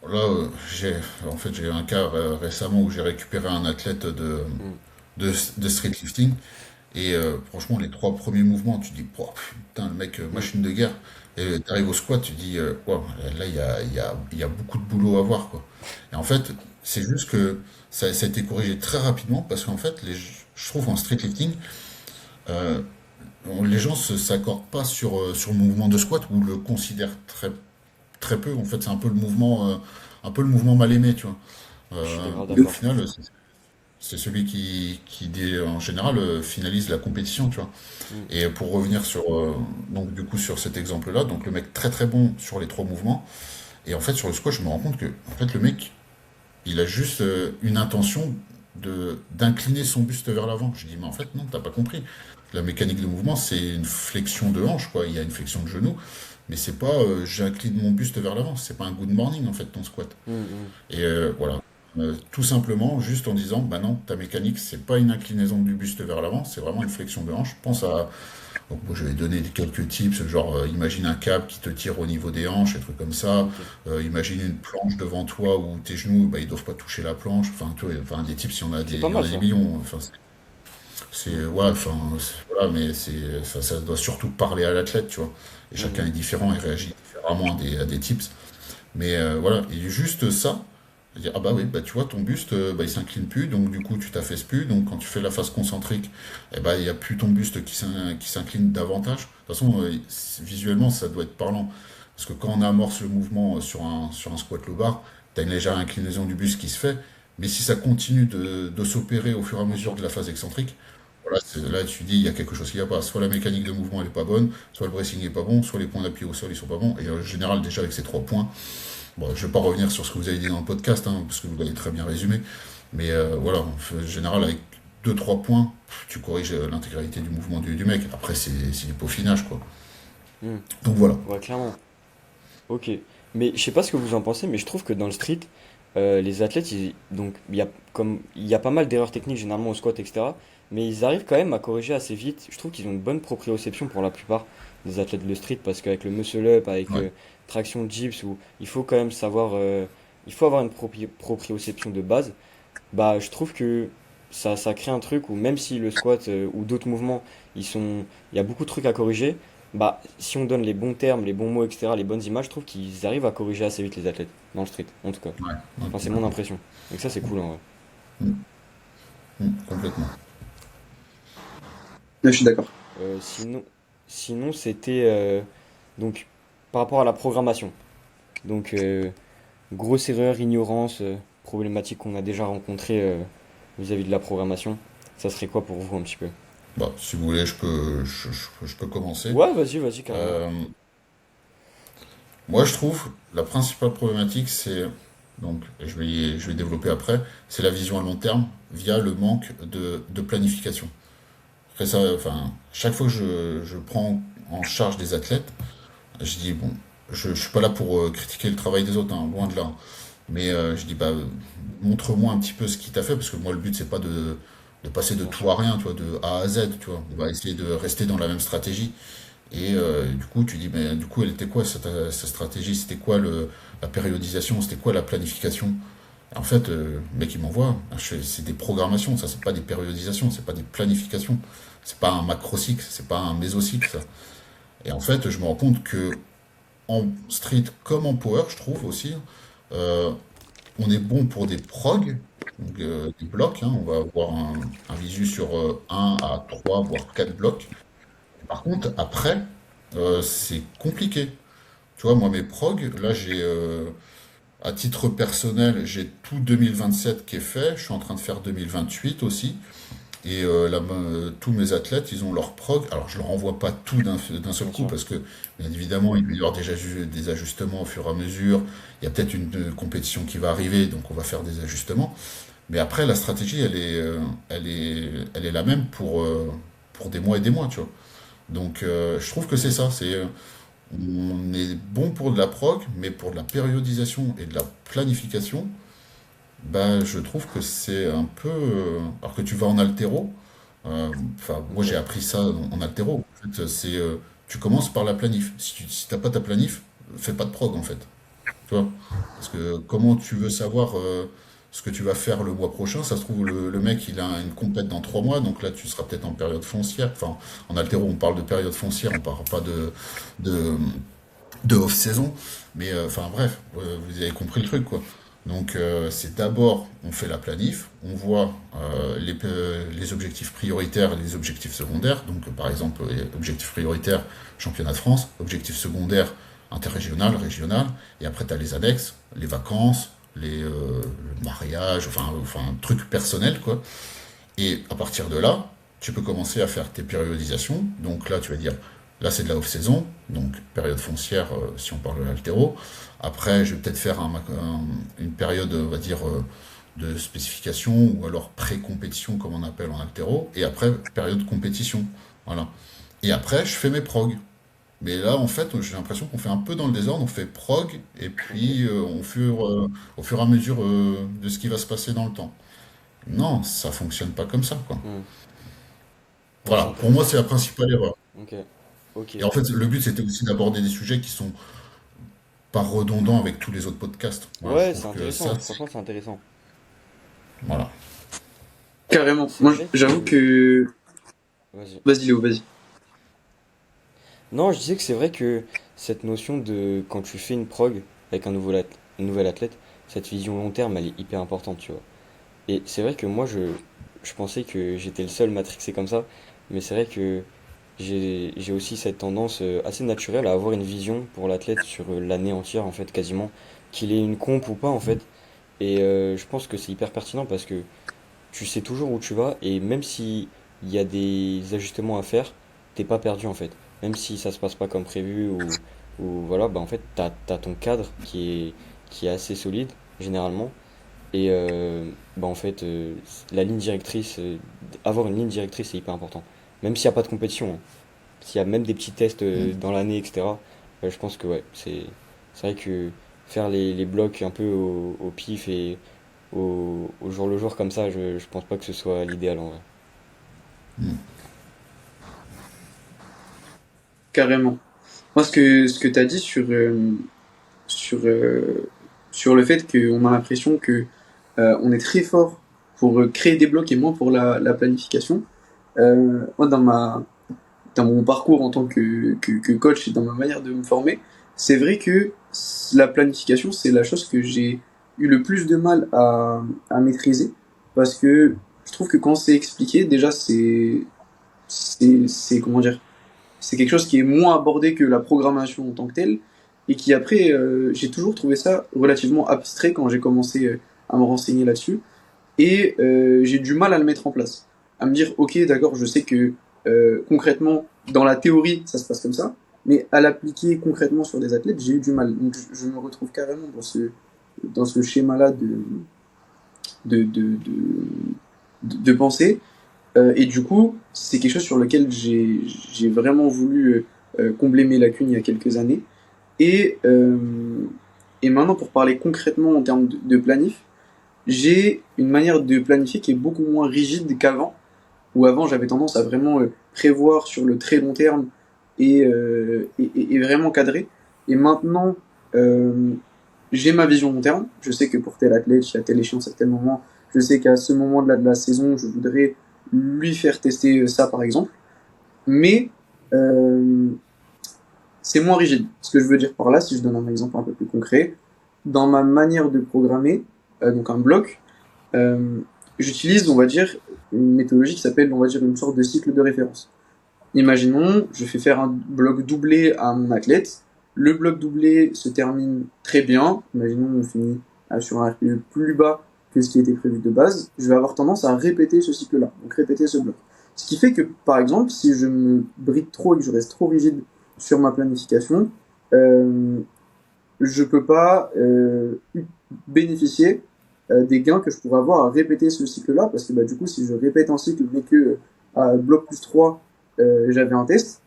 là, en fait, j'ai eu un cas récemment où j'ai récupéré un athlète Mm. de streetlifting. Et franchement, les trois premiers mouvements, tu dis, pouah, putain, le mec, Mm. machine de guerre. Et tu arrives au squat, tu dis, wow, là, il y a beaucoup de boulot à voir, quoi. Et en fait, c'est juste que ça a été corrigé très rapidement parce qu'en fait, je trouve en streetlifting, euh, les gens s'accordent pas sur le mouvement de squat ou le considèrent très peu. En fait, c'est un peu le mouvement mal aimé, tu vois. Je suis grave De Au d'accord. ouf. final, c'est celui en général, finalise la compétition, tu vois. Mm. Et pour revenir donc du coup, sur cet exemple-là, donc le mec très très bon sur les trois mouvements. Et en fait, sur le squat, je me rends compte que, en fait, le mec, il a juste une intention d'incliner son buste vers l'avant. Je dis, mais en fait, non, t'as pas compris. La mécanique de mouvement, c'est une flexion de hanche, quoi. Il y a une flexion de genou, mais c'est pas j'incline mon buste vers l'avant. C'est pas un good morning, en fait, ton squat. Mm, mm. Et voilà. Tout simplement, juste en disant, bah non, ta mécanique, c'est pas une inclinaison du buste vers l'avant, c'est vraiment une flexion de hanche. Pense à. Donc, moi, je vais donner quelques tips, genre, imagine un câble qui te tire au niveau des hanches, des trucs comme ça. Ok. Imagine une planche devant toi où tes genoux, bah, ils doivent pas toucher la planche. Enfin, tu vois, enfin, des tips, C'est il pas y en mal a des ça. millions. Enfin, Mm. ouais, enfin, voilà, mais ça doit surtout parler à l'athlète, tu vois. Et Mm, chacun mm. est différent et réagit différemment à des tips. Mais voilà, et juste ça, dire, ah bah oui, bah tu vois, ton buste, bah, il s'incline plus, donc du coup tu t'affaisses plus, donc quand tu fais la phase concentrique, eh bah, il n'y a plus ton buste qui s'incline davantage. De toute façon, visuellement, ça doit être parlant. Parce que quand on amorce le mouvement sur un squat low bar, tu as une légère inclinaison du buste qui se fait, mais si ça continue de s'opérer au fur et à Bien mesure sûr. de la phase excentrique, voilà, là tu dis il y a quelque chose qui va pas. Soit la mécanique de mouvement elle est pas bonne, soit le bracing est pas bon, soit les points d'appui au sol ils sont pas bons. Et en général déjà avec ces trois points, bon, je ne vais pas revenir sur ce que vous avez dit dans le podcast, hein, parce que vous l'avez très bien résumé. Mais voilà, en général, avec deux trois points, tu corriges l'intégralité du mouvement du mec. Après, c'est du peaufinage, quoi. Mm. Donc voilà. Ouais, clairement. Ok. Mais je sais pas ce que vous en pensez, mais je trouve que dans le street, les athlètes, donc il y a pas mal d'erreurs techniques généralement au squat, etc. Mais ils arrivent quand même à corriger assez vite. Je trouve qu'ils ont une bonne proprioception pour la plupart des athlètes de street parce qu'avec le muscle up, avec Ouais. traction dips, où il faut quand même savoir, il faut avoir une proprioception de base, bah, je trouve que ça crée un truc où même si le squat ou d'autres mouvements, il y a beaucoup de trucs à corriger, bah, si on donne les bons termes, les bons mots, etc., les bonnes images, je trouve qu'ils arrivent à corriger assez vite les athlètes, dans le street, en tout cas. Ouais, Enfin, c'est mon impression. Donc ça, c'est cool en vrai. mm, complètement. Ouais, je suis d'accord. Euh, sinon, sinon c'était donc par rapport à la programmation. Donc, grosse erreur, ignorance, problématique qu'on a déjà rencontrée vis-à-vis de la programmation. Ça serait quoi pour vous un petit peu? Bah, si vous voulez, je peux commencer. Ouais, vas-y, vas-y, carrément. Euh, Moi, je trouve la principale problématique, c'est, donc, et je vais développer après, c'est la vision à long terme via le manque de planification. Après ça, enfin, chaque fois que je prends en charge des athlètes, je dis, bon, je suis pas là pour critiquer le travail des autres, hein, loin de là. Mais je dis, bah, montre-moi un petit peu ce qu'il t'a fait, parce que moi, le but, c'est pas de passer de Bien tout sûr. à rien, tu vois, de A à Z, tu vois. On va essayer de rester dans la même stratégie. Et du coup, tu dis, mais du coup, elle était quoi cette stratégie? C'était quoi la périodisation? C'était quoi la planification? En fait, le mec, il m'envoie, c'est des programmations, ça, c'est pas des périodisations, c'est pas des planifications. C'est pas un macrocycle, c'est pas un mésocycle, ça. Et en fait, je me rends compte que en street comme en power, je trouve aussi, euh, on est bon pour des prog, donc, des blocs, hein, on va avoir un visu sur 1 à 3 voire 4 blocs. Par contre, après, c'est compliqué. Tu vois, moi, mes prog, là, à titre personnel, j'ai tout 2027 qui est fait. Je suis en train de faire 2028 aussi. Et là, tous mes athlètes, ils ont leur prog. Alors, je leur envoie pas tout d'un seul Bien coup sûr. parce que, bien évidemment, il va y avoir des ajustements au fur et à mesure. Il y a peut-être une compétition qui va arriver, donc on va faire des ajustements. Mais après, la stratégie, elle est la même pour des mois et des mois, tu vois. Donc, je trouve que c'est ça. On est bon pour de la prog, mais pour de la périodisation et de la planification, ben, je trouve que c'est un peu. Alors que tu vas en altéro, enfin, moi j'ai Ok. appris ça en altéro. En fait, tu commences par la planif. Si t'as pas ta planif, fais pas de prog en fait. Tu vois? Parce que comment tu veux savoir ce que tu vas faire le mois prochain? Ça se trouve, le mec, il a une compète dans 3 mois, donc là, tu seras peut-être en période foncière. Enfin, en altéro, on parle de période foncière, on parle pas de, de off-saison. Mais enfin, bref, vous avez compris le truc, quoi. Donc, c'est d'abord, on fait la planif, on voit les objectifs prioritaires et les objectifs secondaires. Donc, par exemple, objectif prioritaire, championnat de France, objectif secondaire, interrégional, régional, et après, tu as les annexes, les vacances, le mariage, enfin, trucs personnels, quoi. Et à partir de là, tu peux commencer à faire tes périodisations. Donc là, tu vas dire, là, c'est de la off-saison, donc période foncière, si on parle de l'altéro. Après, je vais peut-être faire une période, on va dire, de spécification, ou alors pré-compétition, comme on appelle en altéro. Et après, période de compétition. Voilà. Et après, je fais mes prog. Mais là, en fait, j'ai l'impression qu'on fait un peu dans le désordre, on fait prog, et Ok. puis au fur et à mesure de ce qui va se passer dans le temps. Non, ça fonctionne pas comme ça, quoi. Hmm. Ouais, c'est Voilà, pour moi, intéressant. c'est la principale erreur. Ok. Ok. Et en fait, le but, c'était aussi d'aborder des sujets qui sont pas redondants avec tous les autres podcasts. Voilà, je Ouais, c'est trouve que ça, intéressant. Franchement, c'est intéressant. voilà. Carrément. C'est Moi, vrai j'avoue que... que. Vas-y. Vas-y, Léo, vas-y. Non, je disais que c'est vrai que cette notion de quand tu fais une prog avec un nouvel athlète, cette vision long terme, elle est hyper importante, tu vois. Et c'est vrai que moi, je pensais que j'étais le seul matrixé comme ça, mais c'est vrai que j'ai aussi cette tendance assez naturelle à avoir une vision pour l'athlète sur l'année entière, en fait, quasiment, qu'il ait une comp ou pas, en fait. Et je pense que c'est hyper pertinent parce que tu sais toujours où tu vas et même si il y a des ajustements à faire, t'es pas perdu en fait. Même si ça se passe pas comme prévu ou voilà, bah en fait t'as ton cadre qui est assez solide généralement et bah en fait la ligne directrice, avoir une ligne directrice c'est hyper important. Même s'il n'y a pas de compétition, hein. S'il y a même des petits tests Mm. dans l'année etc. Je pense que ouais c'est vrai que faire les blocs un peu au pif et au jour le jour comme ça, je pense pas que ce soit l'idéal en vrai. Mm. Carrément. Moi, ce que tu as dit sur sur le fait qu'on a l'impression que on est très fort pour créer des blocs et moins pour la planification. Moi, dans mon parcours en tant que coach et dans ma manière de me former, c'est vrai que la planification, c'est la chose que j'ai eu le plus de mal à maîtriser parce que je trouve que quand c'est expliqué, déjà, comment dire, c'est quelque chose qui est moins abordé que la programmation en tant que telle et qui après, j'ai toujours trouvé ça relativement abstrait quand j'ai commencé à me renseigner là-dessus et j'ai du mal à le mettre en place. À me dire, ok, d'accord, je sais que concrètement, dans la théorie, ça se passe comme ça, mais à l'appliquer concrètement sur des athlètes, j'ai eu du mal. Donc je me retrouve carrément dans ce schéma-là de, de, de, de pensée. Et du coup, c'est quelque chose sur lequel j'ai vraiment voulu combler mes lacunes il y a quelques années. Et, euh, et maintenant, pour parler concrètement en termes de planif, j'ai une manière de planifier qui est beaucoup moins rigide qu'avant, où avant j'avais tendance à vraiment prévoir sur le très long terme et vraiment cadrer. Et maintenant, euh, j'ai ma vision long terme. Je sais que pour tel athlète, il y a telle échéance à tel moment. Je sais qu'à ce moment de la saison, je voudrais lui faire tester ça, par exemple. Mais euh, c'est moins rigide. Ce que je veux dire par là, si je donne un exemple un peu plus concret, dans ma manière de programmer, donc un bloc, euh, j'utilise, on va dire, une méthodologie qui s'appelle, on va dire, une sorte de cycle de référence. Imaginons, je fais faire un bloc doublé à mon athlète. Le bloc doublé se termine très bien. Imaginons, on finit sur un RPE plus bas que ce qui était prévu de base. Je vais avoir tendance à répéter ce cycle-là, donc répéter ce bloc. Ce qui fait que, par exemple, si je me bride trop et que je reste trop rigide sur ma planification, euh, je peux pas bénéficier des gains que je pourrais avoir à répéter ce cycle-là, parce que bah, du coup, si je répète un cycle, mais que à bloc plus 3, j'avais un test,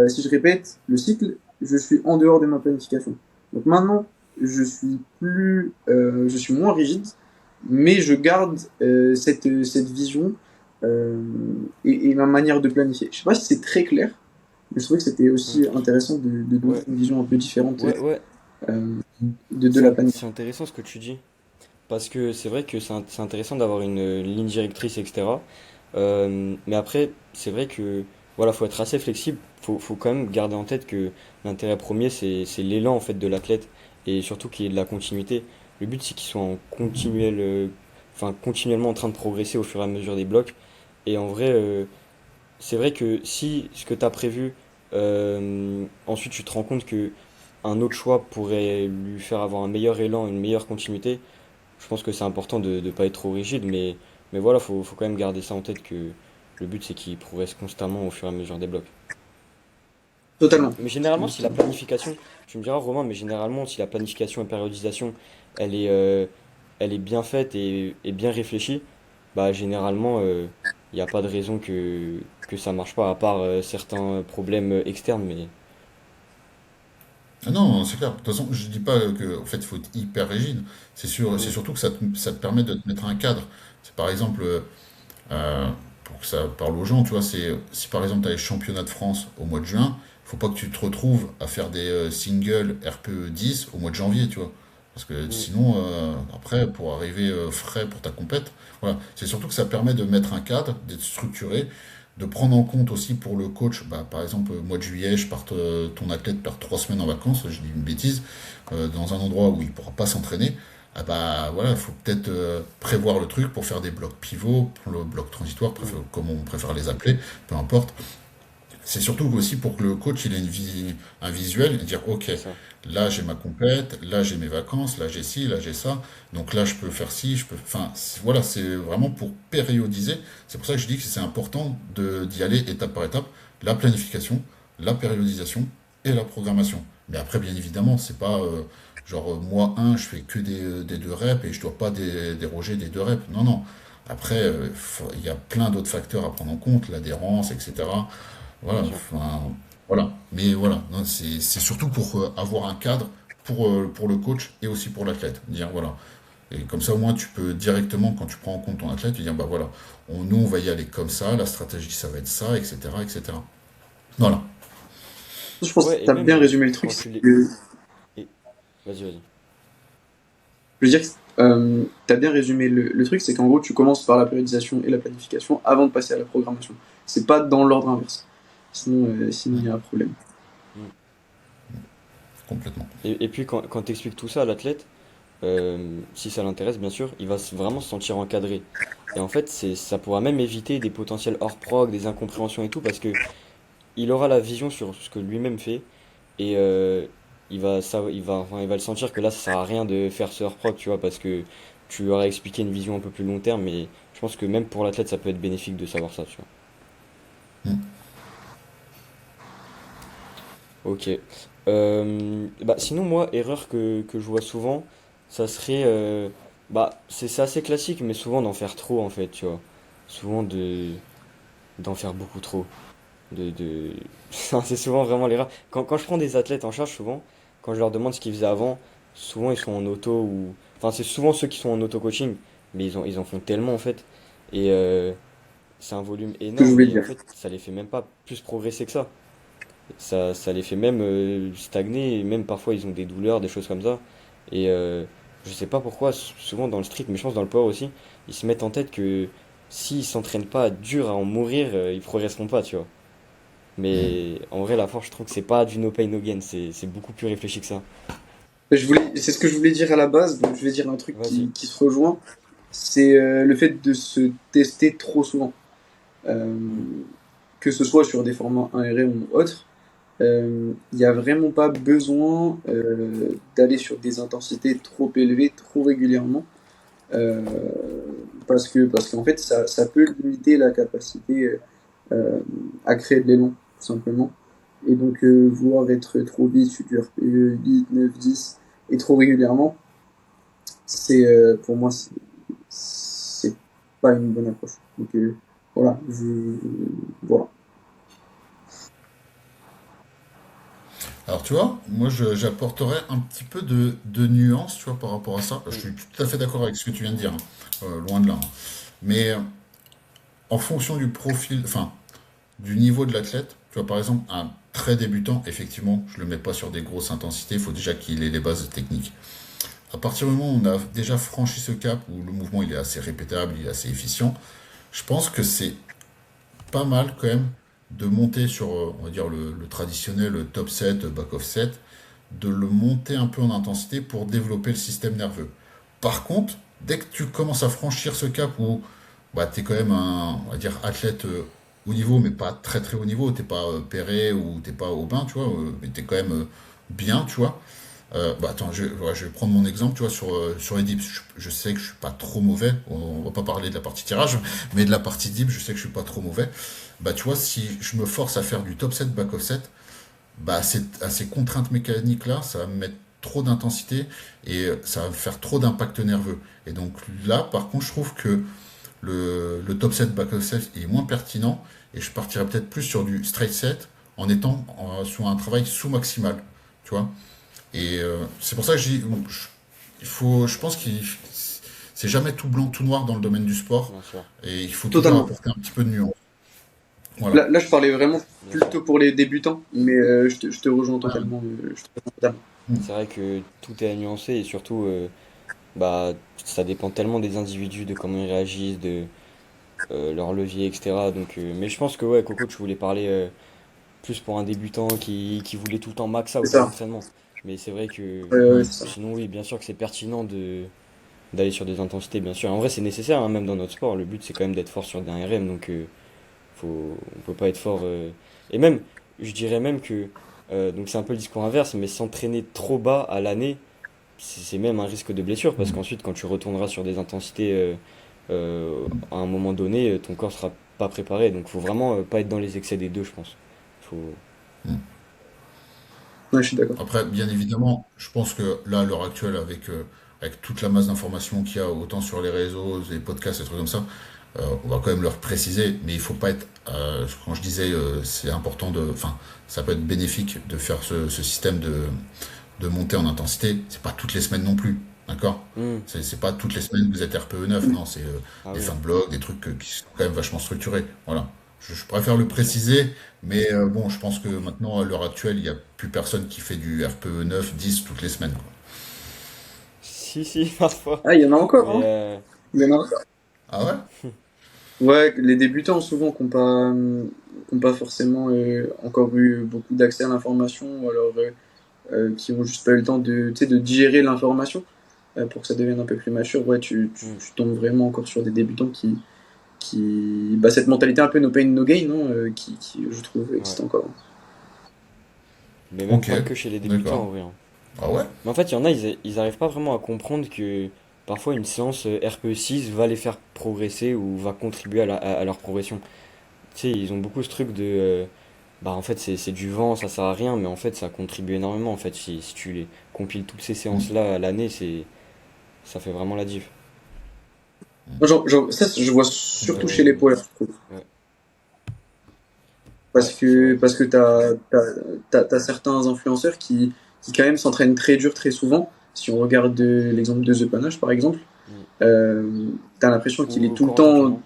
si je répète le cycle, je suis en dehors de ma planification. Donc maintenant, je suis moins rigide, mais je garde cette vision et ma manière de planifier. Je sais pas si c'est très clair, mais je trouvais que c'était aussi Ok. intéressant de donner Ouais, une vision un peu différente ouais. euh, de la planification. C'est intéressant ce que tu dis. Parce que c'est vrai que c'est intéressant d'avoir une ligne directrice, etc. Mais après, c'est vrai que voilà, faut être assez flexible. Faut quand même garder en tête que l'intérêt premier, c'est l'élan en fait de l'athlète et surtout qu'il y ait de la continuité. Le but, c'est qu'il soit en continuel, continuellement en train de progresser au fur et à mesure des blocs. Et en vrai, c'est vrai que si ce que tu as prévu, ensuite tu te rends compte que un autre choix pourrait lui faire avoir un meilleur élan, une meilleure continuité, je pense que c'est important de ne pas être trop rigide, mais voilà, faut quand même garder ça en tête que le but c'est qu'il progresse constamment au fur et à mesure des blocs. Totalement. Mais généralement, si la planification, tu me diras Romain, mais généralement, si la planification et périodisation, elle elle est bien faite et bien réfléchie, bah généralement, il n'y a pas de raison que ça marche pas, à part certains problèmes externes, mais... Ah non, c'est clair. De toute façon, je dis pas que, en fait, il faut être hyper rigide. C'est sûr, c'est Mm, surtout que ça te permet de te mettre un cadre. C'est par exemple, pour que ça parle aux gens, tu vois, c'est si par exemple tu as les championnats de France au mois de juin, faut pas que tu te retrouves à faire des singles RPE 10 au mois de janvier, tu vois. Parce que mm, sinon, après, pour arriver frais pour ta compète, voilà. C'est surtout que ça permet de mettre un cadre, d'être structuré, de prendre en compte aussi pour le coach, bah, par exemple, mois de juillet, ton athlète perd 3 semaines en vacances, je dis une bêtise, dans un endroit où il pourra pas s'entraîner. Ah bah voilà, il faut peut-être prévoir le truc pour faire des blocs pivots, pour le bloc transitoire, mm, comme on préfère les appeler, peu importe. C'est surtout aussi pour que le coach il ait un visuel et dire ok, c'est ça. là j'ai ma compète, là j'ai mes vacances, là j'ai ci, là j'ai ça, donc là je peux faire ci, je peux. Enfin voilà, c'est vraiment pour périodiser. C'est pour ça que je dis que c'est important d'y aller étape par étape. La planification, la périodisation et la programmation. Mais après, bien évidemment, c'est pas genre mois 1, je fais que des 2 reps et je dois pas déroger des 2 reps. Non, non. Après, il y a plein d'autres facteurs à prendre en compte, l'adhérence, etc. Voilà, Bien sûr. enfin, voilà. Mais voilà, non, c'est surtout pour avoir un cadre pour le coach et aussi pour l'athlète. Dire voilà. Et comme ça, au moins, tu peux directement, quand tu prends en compte ton athlète, tu dis bah voilà, nous, on va y aller comme ça, la stratégie, ça va être ça, etc., etc. Voilà. Je pense que Ouais, et tu as même bien résumé le truc. quand C'est tu les... que et- Vas-y, vas-y. Je veux dire, tu as bien résumé le truc, c'est qu'en gros, tu commences par la périodisation et la planification avant de passer à la programmation. C'est pas dans l'ordre inverse. Sinon, il y a un problème. Mm. Complètement. Et puis quand tu expliques tout ça à l'athlète, si ça l'intéresse, bien sûr, il va vraiment se sentir encadré. Et en fait, ça pourra même éviter des potentiels hors prog, des incompréhensions et tout, parce que il aura la vision sur ce que lui-même fait, et enfin, il va le sentir que là, ça sert à rien de faire ce hors prog, tu vois, parce que tu lui auras expliqué une vision un peu plus long terme, mais je pense que même pour l'athlète, ça peut être bénéfique de savoir ça, tu vois. Mm. Ok. Bah, sinon, moi, erreur que je vois souvent, ça serait. Bah, c'est assez classique, mais souvent d'en faire trop, en fait, tu vois. Souvent d'en faire beaucoup trop. De... C'est souvent vraiment l'erreur. Quand je prends des athlètes en charge, souvent, quand je leur demande ce qu'ils faisaient avant, souvent ils sont en auto ou. Enfin, c'est souvent ceux qui sont en auto-coaching, mais ils en font tellement, en fait. Et c'est un volume Ce que je énorme, voulais et en dire. fait, ça les fait même pas plus progresser que ça. Ça les fait même stagner, et même parfois ils ont des douleurs, des choses comme ça. Et je sais pas pourquoi, souvent dans le street, mais je pense dans le power aussi, ils se mettent en tête que s'ils s'entraînent pas dur à en mourir, ils progresseront pas, tu vois. Mm. Mais en vrai, la force, je trouve que c'est pas du no pain no gain, c'est beaucoup plus réfléchi que ça. C'est ce que je voulais dire à la base, donc je vais dire un truc Vas-y. qui se rejoint. C'est le fait de se tester trop souvent. Euh, Hmm. que ce soit sur des formats 1RM ou autres. Il n'y a vraiment pas besoin d'aller sur des intensités trop élevées, trop régulièrement, euh, parce qu'en fait, ça peut limiter la capacité euh, à créer de l'élan, tout simplement. Et donc, vouloir être trop vite sur du RPE 8, 9, 10 et trop régulièrement, pour moi, c'est pas une bonne approche. Donc, voilà, voilà. Alors tu vois, moi j'apporterais un petit peu de nuance, tu vois, par rapport à ça. Je Hmm. suis tout à fait d'accord avec ce que tu viens de dire, hein. Loin de là, hein. Mais en fonction du profil, enfin, du niveau de l'athlète, tu vois, par exemple, un très débutant, effectivement, je le mets pas sur des grosses intensités, il faut déjà qu'il ait les bases techniques. À partir du moment où on a déjà franchi ce cap, où le mouvement il est assez répétable, il est assez efficient, je pense que c'est pas mal quand même de monter sur, on va dire, le traditionnel top set, back off set, de le monter un peu en intensité pour développer le système nerveux. Par contre, dès que tu commences à franchir ce cap où bah, tu es quand même un, on va dire, athlète haut niveau, mais pas très très haut niveau, t'es pas Perret ou t'es pas Aubin, tu vois, mais t'es quand même bien, tu vois. Bah attends, voilà, je vais prendre mon exemple, tu vois, sur les dips. Je sais que je suis pas trop mauvais. On va pas parler de la partie tirage, mais de la partie dip, je sais que je suis pas trop mauvais. Bah tu vois, si je me force à faire du top set, back off set, bah à ces contraintes mécaniques là, ça va me mettre trop d'intensité et ça va me faire trop d'impact nerveux. Et donc là, par contre, je trouve que le top set, back off set est moins pertinent et je partirais peut-être plus sur du straight set en étant sur un travail sous-maximal, tu vois. Et c'est pour ça que je pense qu'il c'est jamais tout blanc, tout noir dans le domaine du sport Bien sûr. et il faut toujours Totalement. apporter un petit peu de nuance. Voilà. Là, je parlais vraiment Bien sûr. plutôt pour les débutants, mais je te rejoins totalement. Je te rejoins totalement. Mm. C'est vrai que tout est à nuancer et surtout, bah, ça dépend tellement des individus, de comment ils réagissent, de leur levier, etc. Donc, mais je pense que ouais, Coco, tu voulais parler plus pour un débutant qui voulait tout le temps max C'est out à ça. l'entraînement. Mais c'est vrai que Mm. C'est ça. sinon, oui, bien sûr que c'est pertinent d'aller sur des intensités, bien sûr. En vrai, c'est nécessaire, hein, même dans notre sport. Le but, c'est quand même d'être fort sur des RM, donc on peut pas être fort. Et même, je dirais même que, donc c'est un peu le discours inverse, mais s'entraîner trop bas à l'année, c'est même un risque de blessure, parce Mm. qu'ensuite, quand tu retourneras sur des intensités à un moment donné, ton corps sera pas préparé. Donc, faut vraiment pas être dans les excès des deux, je pense. Faut... Mm. Ouais, je suis d'accord. Après, bien évidemment, je pense que là, à l'heure actuelle, avec toute la masse d'informations qu'il y a, autant sur les réseaux, les podcasts, et trucs comme ça, on va quand même leur préciser, mais il faut pas être, quand je disais, c'est important enfin, ça peut être bénéfique de faire ce système de montée en intensité. C'est pas toutes les semaines non plus, d'accord? Hmm. C'est pas toutes les semaines que vous êtes RPE 9, non, c'est Ah des oui, fins de blog, des trucs qui sont quand même vachement structurés. Voilà. Je préfère le préciser, mais bon, je pense que maintenant, à l'heure actuelle, il n'y a plus personne qui fait du RPE 9, 10 toutes les semaines, quoi. Si, si, parfois. Ah, il y en a encore, Mais hein. Il y en a encore. Ah ouais? Ouais, les débutants souvent qui ont pas forcément encore eu beaucoup d'accès à l'information, ou alors qui ont juste pas eu le temps de, tu sais, de digérer l'information pour que ça devienne un peu plus mature. Ouais, hmm, tu tombes vraiment encore sur des débutants bah, cette mentalité un peu no pain no gain, hein, qui je trouve ouais. existe encore. Mais même Ok, pas que chez les débutants d'accord. en vrai, hein. Ah ouais? Mais en fait, il y en a, ils arrivent pas vraiment à comprendre que parfois une séance RPE6 va les faire progresser ou va contribuer à leur progression. Tu sais, ils ont beaucoup ce truc de. Bah en fait, c'est du vent, ça sert à rien, mais en fait, ça contribue énormément. En fait, si tu les compiles toutes ces Mm, séances-là à l'année, ça fait vraiment la diff. Moi, ça, je vois surtout chez les Euh, poilers, je trouve. ouais, ouais, c'est vrai. Parce que t'as certains influenceurs qui quand même s'entraînent très dur très souvent. Si on regarde l'exemple de The Panache, par exemple, Mm. t'as l'impression qu'il est Ou tout le Corentin temps Clément.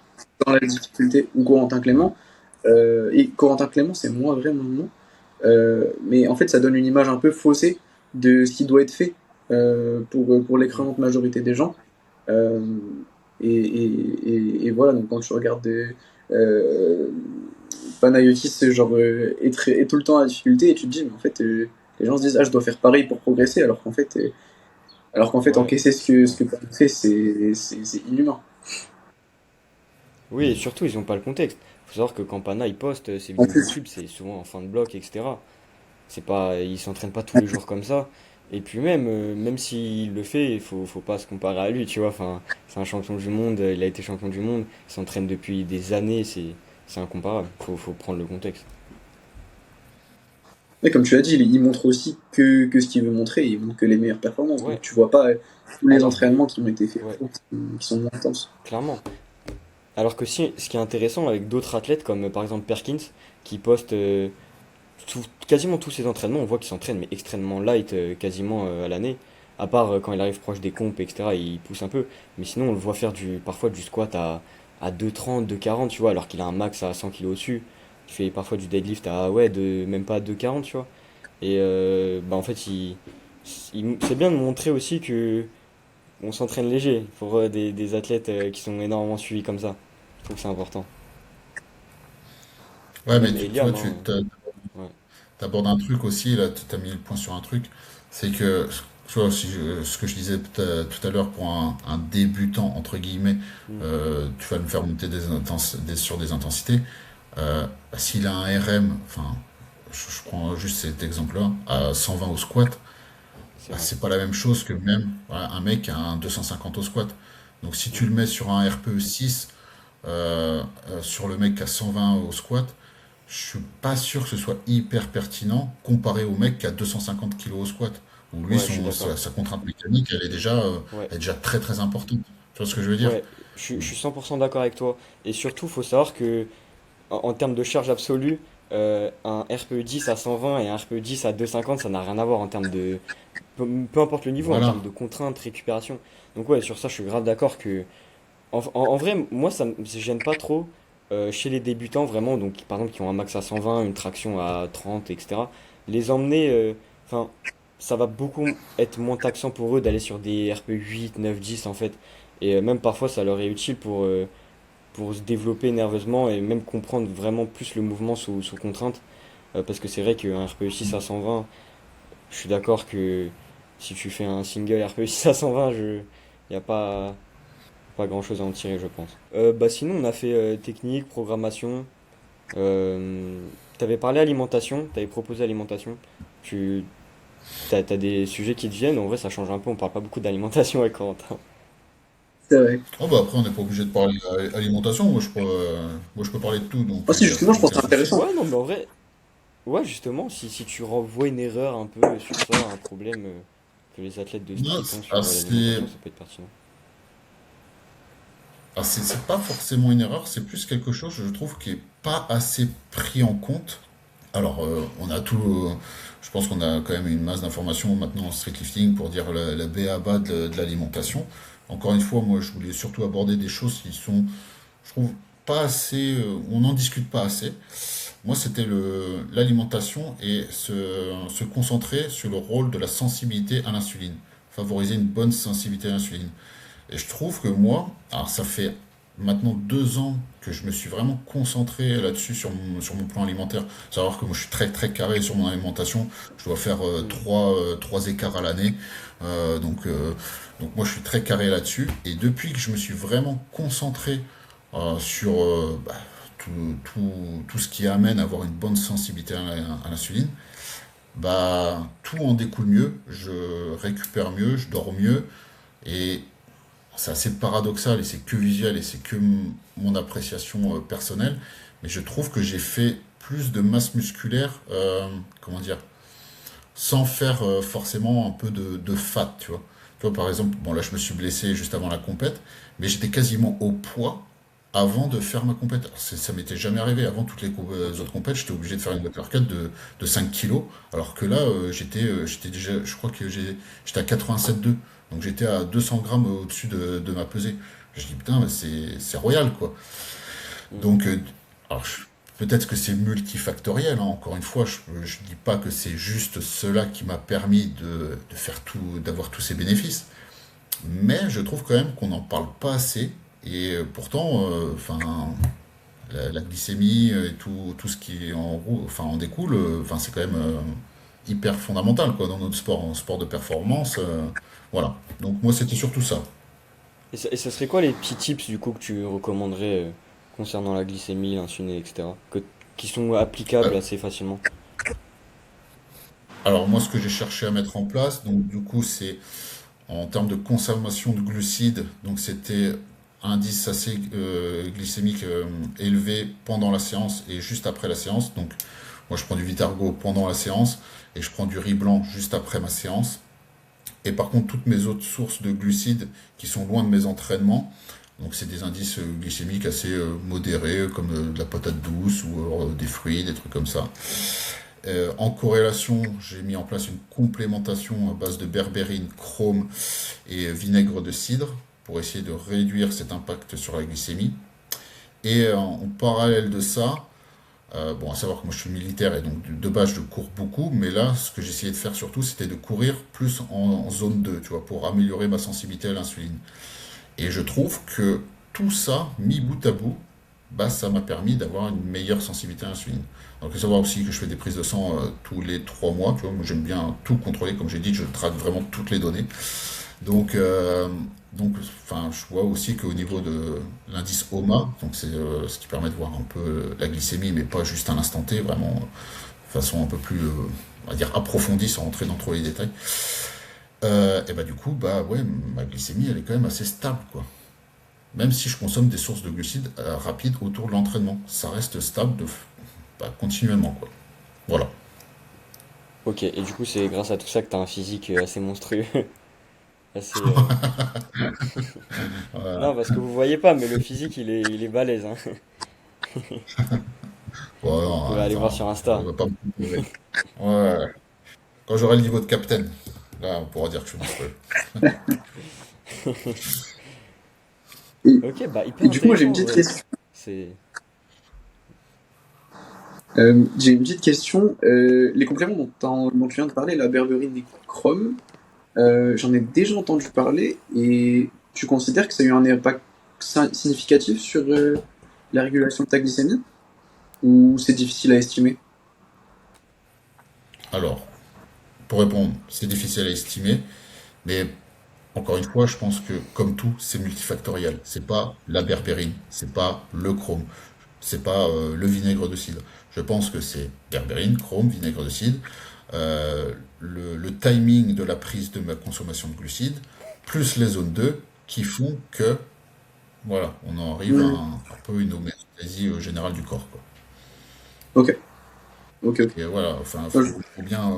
dans la difficulté, ou Corentin Clément. Et Corentin Clément, c'est moins vrai maintenant. Mais en fait, ça donne une image un peu faussée de ce qui doit être fait pour Mm. l'écrasante majorité des gens. Euh, et voilà, donc quand tu regardes euh, Panayotis, est tout le temps à la difficulté, et tu te dis, mais en fait, les gens se disent, ah, je dois faire pareil pour progresser, alors qu'en fait Ouais, encaisser c'est vrai. ce que Pana fait, c'est inhumain. Oui, et surtout, ils ont pas le contexte. Faut savoir que quand Pana il poste ses En vidéos plus, YouTube, c'est souvent en fin de bloc, etc. C'est pas, il s'entraîne pas tous les jours comme ça. Et puis même, même s'il le fait, faut pas se comparer à lui, tu vois. Enfin, c'est un champion du monde, il a été champion du monde, il s'entraîne depuis des années, c'est incomparable. Faut prendre le contexte. mais comme tu l'as dit, il montre aussi que ce qu'il veut montrer, il montre que les meilleures performances. Donc Ouais. tu vois pas tous les Alors que, entraînements qui ont été faits ouais, qui sont moins intenses. clairement. Alors que si, ce qui est intéressant avec d'autres athlètes, comme par exemple Perkins, qui poste quasiment tous ses entraînements, on voit qu'il s'entraîne mais extrêmement light quasiment à l'année. À part quand il arrive proche des compes, etc., il pousse un peu. Mais sinon, on le voit faire parfois du squat à 2,30, 2,40, tu vois, alors qu'il a un max à 100 kilos au-dessus. Il fait parfois du deadlift à, ouais, même pas à 2,40, tu vois. Et bah, en fait, c'est bien de montrer aussi que on s'entraîne léger pour des athlètes qui sont énormément suivis comme ça. Je trouve que c'est important. Et Ouais, mais même tu vois, Eliam, hein. Ouais, abordes un truc aussi, là, tu as mis le point sur un truc, c'est que, tu vois, ce que je disais tout à l'heure pour un débutant, entre guillemets, mm, tu vas me faire monter sur des intensités. S'il a un RM, enfin, je prends juste cet exemple-là, à 120 au squat, c'est bah, vrai. c'est pas la même chose que même voilà, un mec qui a un 250 au squat. Donc si Mm, tu le mets sur un RPE 6, sur le mec qui a 120 au squat, je suis pas sûr que ce soit hyper pertinent comparé au mec qui a 250 kilos au squat. Où lui, ouais, je suis d'accord. sa contrainte mécanique, Ouais. elle est déjà très très importante. Tu vois ce que je veux dire? Ouais, je suis 100% d'accord avec toi. Et surtout, faut savoir que en termes de charge absolue, un RPE 10 à 120 et un RPE 10 à 250, ça n'a rien à voir en termes de. Peu importe le niveau, en termes Voilà. de contrainte, récupération. Donc, ouais, sur ça, je suis grave d'accord que. En vrai, moi, ça me gêne pas trop chez les débutants, vraiment, donc par exemple, qui ont un max à 120, une traction à 30, etc. Les emmener. Enfin, ça va beaucoup être moins taxant pour eux d'aller sur des RPE 8, 9, 10 en fait. Et même parfois, ça leur est utile pour se développer nerveusement et même comprendre vraiment plus le mouvement sous contrainte. Parce que c'est vrai qu'un RPE 6 à 120, je suis d'accord que si tu fais un single RPE 6 à 120, il n'y a pas grand chose à en tirer, je pense. Bah sinon, on a fait technique, programmation. T'avais parlé alimentation, t'avais proposé alimentation. Tu t'as des sujets qui te viennent, en vrai, ça change un peu. On parle pas beaucoup d'alimentation avec Corentin. C'est vrai. Oh bah après, on n'est pas obligé de parler alimentation. Moi, je peux parler de tout, donc Moi, il si, n'y a justement, je pense aucun que c'est souci. intéressant. Ouais, non, mais en vrai, ouais, justement, si tu renvoies une erreur un peu sur ça, un problème que les athlètes de Non, street ont sur l'alimentation, ça peut être pertinent. c'est pas forcément une erreur, c'est plus quelque chose, je trouve, qui est pas assez pris en compte. Alors, on a tout. Je pense qu'on a quand même une masse d'informations maintenant en street lifting pour dire la B à bas de l'alimentation. Encore une fois, moi, je voulais surtout aborder des choses qui sont, je trouve, pas assez. On n'en discute pas assez. Moi, c'était l'alimentation et se concentrer sur le rôle de la sensibilité à l'insuline. favoriser une bonne sensibilité à l'insuline. Et je trouve que moi, alors ça fait maintenant 2 ans que je me suis vraiment concentré là-dessus sur mon plan alimentaire. Savoir que moi je suis très très carré sur mon alimentation. Je dois faire Mm. trois écarts à l'année. Donc moi je suis très carré là-dessus. Et depuis que je me suis vraiment concentré sur tout, tout ce qui amène à avoir une bonne sensibilité à l'insuline, bah tout en découle mieux. Je récupère mieux, je dors mieux. Et c'est assez paradoxal et c'est que visuel et c'est que mon appréciation personnelle, mais je trouve que j'ai fait plus de masse musculaire, comment dire, sans faire forcément un peu de fat, tu vois. Tu vois, par exemple, bon là je me suis blessé juste avant la compète, mais j'étais quasiment au poids avant de faire ma compète. Alors, ça m'était jamais arrivé. Avant toutes les Ok. autres compètes, j'étais obligé de faire une uppercut de 5 kilos, alors que là, j'étais déjà, je crois que j'étais à 87,2. Donc j'étais à 200 grammes au-dessus de ma pesée. Je dis, putain, mais c'est royal, quoi. Mm. Donc, alors, peut-être que c'est multifactoriel, hein. Encore une fois, je dis pas que c'est juste cela qui m'a permis de faire tout, d'avoir tous ces bénéfices. Mais je trouve quand même qu'on n'en parle pas assez. Et pourtant, enfin, la glycémie et tout ce qui enfin, en découle, enfin, c'est quand même hyper fondamental, quoi, dans notre sport, en sport de performance. Voilà. Donc moi, c'était surtout ça. Et ça serait quoi les petits tips du coup que tu recommanderais concernant la glycémie, l'insuline, etc. Qui sont applicables Euh, assez facilement? alors moi, ce que j'ai cherché à mettre en place, donc du coup, c'est en termes de consommation de glucides, donc c'était indice assez glycémique élevé pendant la séance et juste après la séance. Donc moi, je prends du Vitargo pendant la séance et je prends du riz blanc juste après ma séance. Et par contre, toutes mes autres sources de glucides qui sont loin de mes entraînements, donc c'est des indices glycémiques assez modérés, comme de la patate douce ou des fruits, des trucs comme ça. En corrélation, j'ai mis en place une complémentation à base de berbérine, chrome et vinaigre de cidre pour essayer de réduire cet impact sur la glycémie. Et en parallèle de ça, bon, à savoir que moi je suis militaire et donc de base je cours beaucoup, mais là ce que j'essayais de faire surtout c'était de courir plus en zone 2, tu vois, pour améliorer ma sensibilité à l'insuline. Et je trouve que tout ça, mis bout à bout, bah, ça m'a permis d'avoir une meilleure sensibilité à l'insuline. Donc, il faut savoir aussi que je fais des prises de sang tous les 3 mois. Tu vois, moi, j'aime bien tout contrôler. Comme j'ai dit, je traque vraiment toutes les données. Donc, enfin, je vois aussi qu'au niveau de l'indice OMA, donc c'est ce qui permet de voir un peu la glycémie, mais pas juste à l'instant T, vraiment de façon un peu plus, on va dire, approfondie, sans rentrer dans trop les détails. Et bah du coup, bah ouais, ma glycémie, elle est quand même assez stable, quoi. Même si je consomme des sources de glucides rapides autour de l'entraînement, ça reste stable bah, continuellement, quoi. Voilà. Ok, et du coup c'est grâce à tout ça que t'as un physique assez monstrueux. Assez, Voilà. Non, parce que vous voyez pas, mais le physique il est balèze, hein. Bon, Vous non, pouvez aller voir attends, sur on Insta. va pas me comparer. Ouais. Quand j'aurai le niveau de capitaine, là, on pourra dire que je suis monstrueux. Et, Ok, bah et hyper du coup, moi j'ai intéressant une en petite vrai. question. C'est. Les compléments dont tu viens de parler, la berberine et chrome, j'en ai déjà entendu parler et tu considères que ça a eu un impact significatif sur la régulation de ta glycémie ou c'est difficile à estimer? Alors, pour répondre, c'est difficile à estimer, mais encore une fois, je pense que comme tout, c'est multifactoriel. C'est pas la berbérine, c'est pas le chrome, c'est pas le vinaigre de cidre. Je pense que c'est berbérine, chrome, vinaigre de cidre, le timing de la prise de ma consommation de glucides, plus les zones 2 qui font que, voilà, on en arrive à Hmm. un peu une homéostasie générale du corps, quoi. Ok, ok, ok. Et voilà, enfin, Moi, je- faut bien,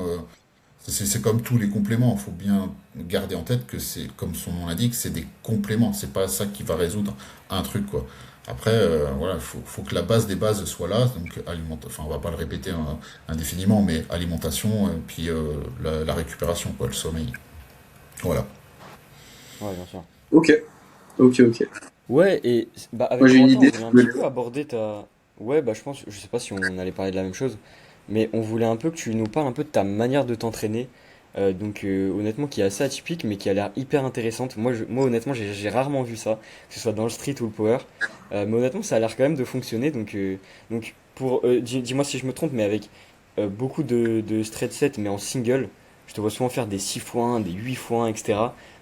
c'est comme tous les compléments, il faut bien garder en tête que c'est, comme son nom l'indique, c'est des compléments, c'est pas ça qui va résoudre un truc, quoi. Après, voilà, faut que la base des bases soit là, donc enfin, on va pas le répéter indéfiniment, mais alimentation, et puis la récupération, quoi, le sommeil. Voilà. Ouais, bien sûr. Ok, ok, ok. Ouais, et bah, Moi avec j'ai une Corentin, on idée. voulait un petit peu aborder ta. Ouais, bah je pense, je sais pas si on allait parler de la même chose, mais on voulait un peu que tu nous parles un peu de ta manière de t'entraîner, Honnêtement qui est assez atypique mais qui a l'air hyper intéressante. Moi honnêtement j'ai rarement vu ça, que ce soit dans le street ou le power. Mais honnêtement ça a l'air quand même de fonctionner dis-moi si je me trompe mais avec beaucoup de straight sets mais en single, je te vois souvent faire des 6 fois 1, des 8 fois 1, etc.